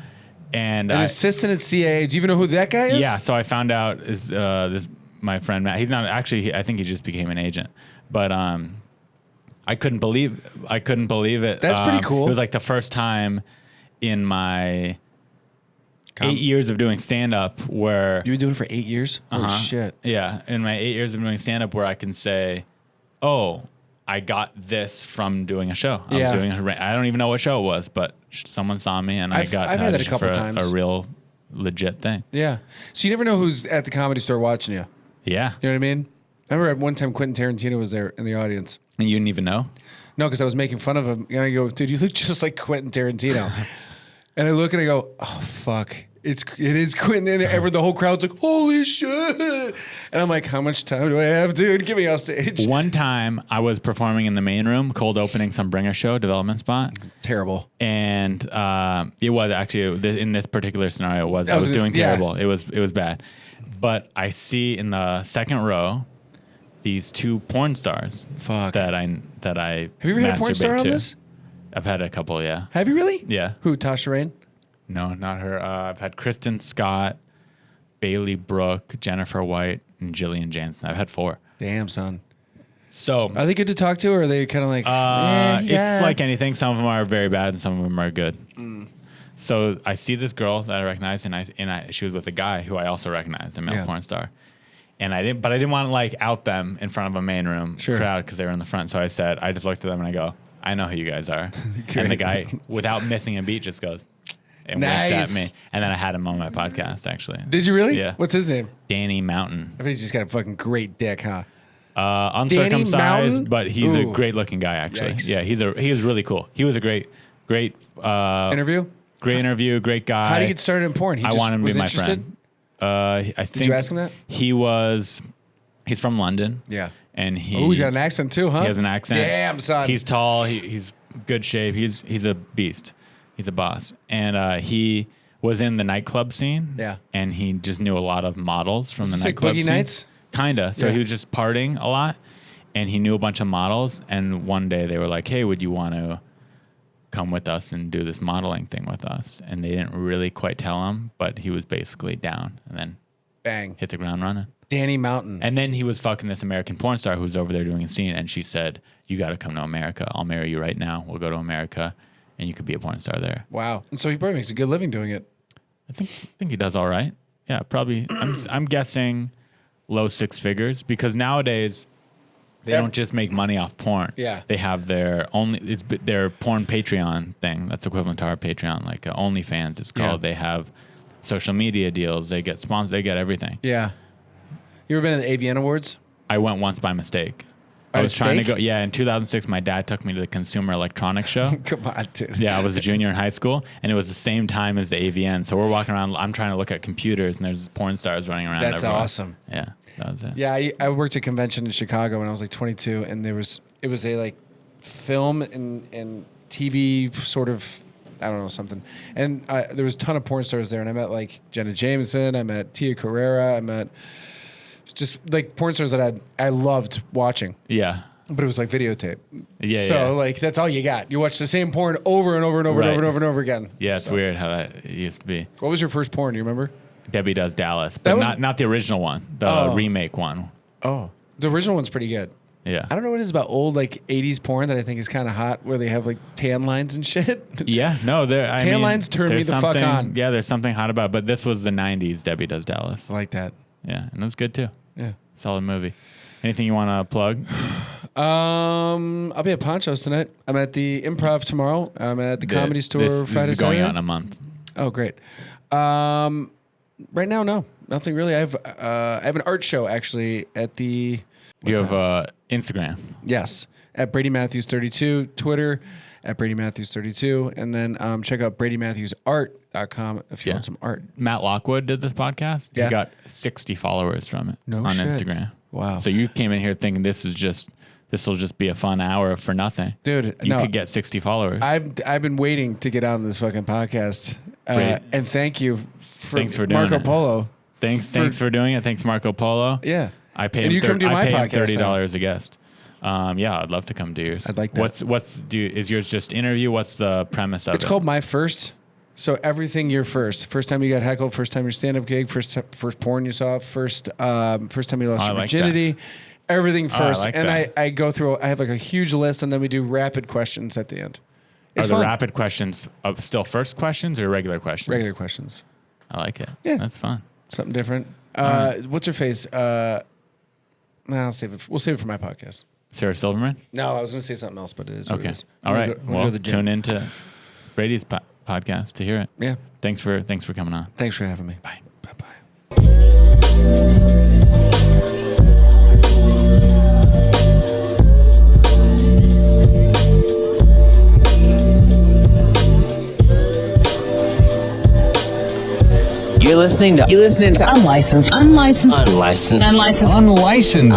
S6: And
S5: An assistant at CAA. Do you even know who that guy is?
S6: yeah, so I found out is this my friend Matt. He's not actually. I think he just became an agent, but I couldn't believe it.
S5: That's pretty cool.
S6: It was like the first time in my 8 years of doing stand up where
S5: You were doing it for 8 years? Holy
S6: Uh-huh.
S5: shit.
S6: Yeah, in my 8 years of doing stand up where I can say, "Oh, I got this from doing a show." I
S5: Yeah.
S6: was doing I don't even know what show it was, but someone saw me and
S5: I've had that a
S6: audition
S5: couple
S6: for
S5: times.
S6: a real legit thing.
S5: Yeah. So you never know who's at the Comedy Store watching you.
S6: Yeah.
S5: You know what I mean? I remember at one time Quentin Tarantino was there in the audience.
S6: And you didn't even know?
S5: No, because I was making fun of him. And I go, dude, you look just like Quentin Tarantino. And I look and I go, oh, fuck. It is Quentin. And the whole crowd's like, holy shit. And I'm like, how much time do I have, dude? Get me off stage.
S6: One time I was performing in the main room, cold opening some bringer show, development spot.
S5: Terrible.
S6: And it was actually, in this particular scenario, I was doing
S5: yeah.
S6: terrible. It was bad. But I see in the second row these 2 porn stars
S5: Fuck.
S6: that I
S5: Have you ever had a porn
S6: masturbate
S5: star on
S6: to.
S5: this?
S6: I've had a couple, yeah.
S5: Have you really?
S6: Yeah.
S5: Who, Tasha Rain?
S6: No, not her. I've had Kristen Scott, Bailey Brooke, Jennifer White, and Jillian Jansen. I've had 4.
S5: Damn, son.
S6: So
S5: Are they good to talk to, or are they kind of like,
S6: it's like anything. Some of them are very bad, and some of them are good. So I see this girl that I recognize, and she was with a guy who I also recognized, a male porn star. And I didn't want to like out them in front of a main room crowd because they were in the front. So I just looked at them and I go, I know who you guys are. And the guy, without missing a beat, just goes and winked at me. And then I had him on my podcast, actually.
S5: Did you really?
S6: Yeah.
S5: What's his name?
S6: Danny Mountain.
S5: I bet he's just got a fucking great dick, huh?
S6: Uncircumcised,
S5: Mountain?
S6: but he's a
S5: Ooh.
S6: great looking guy, actually.
S5: Yikes.
S6: Yeah, he was really cool. He was a great
S5: Interview?
S6: great interview, great guy.
S5: How did he get started in porn? He
S6: I
S5: just
S6: want him to
S5: was
S6: be my
S5: interested?
S6: friend. I think.
S5: Did you ask him that?
S6: He's from London.
S5: Yeah.
S6: And
S5: Oh, he's got an accent too, huh?
S6: He has an accent.
S5: Damn, son.
S6: He's tall. He's good shape. He's a beast. He's a boss. And he was in the nightclub scene.
S5: Yeah.
S6: And he just knew a lot of models from the
S5: Is this like
S6: nightclub
S5: Boogie
S6: scene.
S5: Nights?
S6: Kinda. So
S5: Yeah.
S6: he was just partying a lot, and he knew a bunch of models. And one day they were like, "Hey, would you want to come with us and do this modeling thing with us?" And they didn't really quite tell him, but he was basically down, and then
S5: Bang.
S6: hit the ground running.
S5: Danny Mountain.
S6: And then he was fucking this American porn star who was over there doing a scene, and she said, "You got to come to America. I'll marry you right now. We'll go to America, and you could be a porn star there."
S5: Wow. And so he probably makes a good living doing it.
S6: I think he does all right. Yeah, probably. I'm guessing low 6 figures, because nowadays they don't just make money off porn.
S5: Yeah.
S6: They have their porn Patreon thing. That's equivalent to our Patreon, like OnlyFans. It's called.
S5: Yeah.
S6: They have social media deals. They get sponsors. They get everything.
S5: Yeah. You ever been to the AVN Awards?
S6: I went once by mistake.
S5: By
S6: I was trying to
S5: mistake?
S6: go. Yeah, in 2006, my dad took me to the Consumer Electronics Show.
S5: Come on, dude.
S6: Yeah, I was a junior in high school, and it was the same time as the AVN. So we're walking around. I'm trying to look at computers, and there's porn stars running around.
S5: That's
S6: everywhere.
S5: awesome.
S6: Yeah, that was it.
S5: Yeah, I worked at a convention in Chicago when I was like 22, and it was a like film and TV sort of, I don't know, something. And there was a ton of porn stars there, and I met like Jenna Jameson, I met Tia Carrera, I met just like porn stars that I loved watching.
S6: Yeah.
S5: But it was like videotape.
S6: Yeah.
S5: So like that's all you got. You watch the same porn over and over and over and
S6: Right.
S5: over and over and over again.
S6: Yeah, it's weird how that used to be.
S5: What was your first porn? Do you remember?
S6: Debbie Does Dallas,
S5: That
S6: but
S5: was-
S6: not the original one, the remake one.
S5: Oh, the original one's pretty good.
S6: Yeah.
S5: I don't know what it is about old like 80s porn that I think is kind of hot, where they have like tan lines and shit.
S6: Yeah, no,
S5: Tan lines turn me
S6: there's
S5: the fuck
S6: something-
S5: on.
S6: Yeah, there's something hot about it, but this was the 90s Debbie Does Dallas.
S5: I like that.
S6: Yeah, and that's good too.
S5: Yeah.
S6: Solid movie. Anything you want to plug?
S5: I'll be at Poncho's tonight. I'm at the Improv tomorrow. I'm at the Comedy Store
S6: this
S5: Friday,
S6: is going
S5: Saturday.
S6: on a month.
S5: Oh, great. Right now, no, nothing really. I have an art show actually at the.
S6: You have Instagram.
S5: Yes, at Brady Matthews 32, Twitter at Brady Matthews 32, and then check out BradyMatthewsArt.com if you want some art.
S6: Matt Lockwood did this podcast.
S5: Yeah.
S6: He got 60 followers from it
S5: No
S6: on
S5: shit.
S6: Instagram.
S5: Wow.
S6: So you came in here thinking this will just be a fun hour for nothing.
S5: Dude,
S6: You
S5: no.
S6: could get 60 followers.
S5: I've been waiting to get on this fucking podcast,
S6: Great.
S5: and thank you for
S6: Thanks for doing
S5: Marco
S6: it.
S5: Polo.
S6: Thanks for doing it. Thanks Marco Polo.
S5: Yeah,
S6: I pay
S5: And
S6: him,
S5: you come do my
S6: I pay him
S5: podcast now.
S6: $30 a guest. Yeah, I'd love to come do yours.
S5: I'd like that.
S6: Is yours just interview? What's the premise of it?
S5: It's called My First. So everything you're first. First time you got heckled. First time your stand-up gig. First porn you saw. First time you lost
S6: I
S5: your
S6: like
S5: virginity. Everything first.
S6: like
S5: and
S6: that.
S5: I go through. I have like a huge list, and then we do rapid questions at the end.
S6: Are
S5: It's
S6: the
S5: fun.
S6: rapid questions still first questions or regular questions?
S5: Regular questions.
S6: I like it.
S5: Yeah.
S6: That's fun.
S5: Something different. What's her face? I'll save it. We'll save it for my podcast.
S6: Sarah Silverman?
S5: No, I was going to say something else, but it is what
S6: Okay.
S5: it is.
S6: All
S5: I'm
S6: right.
S5: gonna go
S6: Well,
S5: to the gym.
S6: tune into Brady's podcast to hear it.
S5: Yeah.
S6: Thanks for coming on.
S5: Thanks for having me.
S6: Bye.
S5: Bye-bye.
S3: You're listening to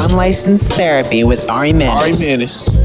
S4: Unlicensed therapy with Ari Manis.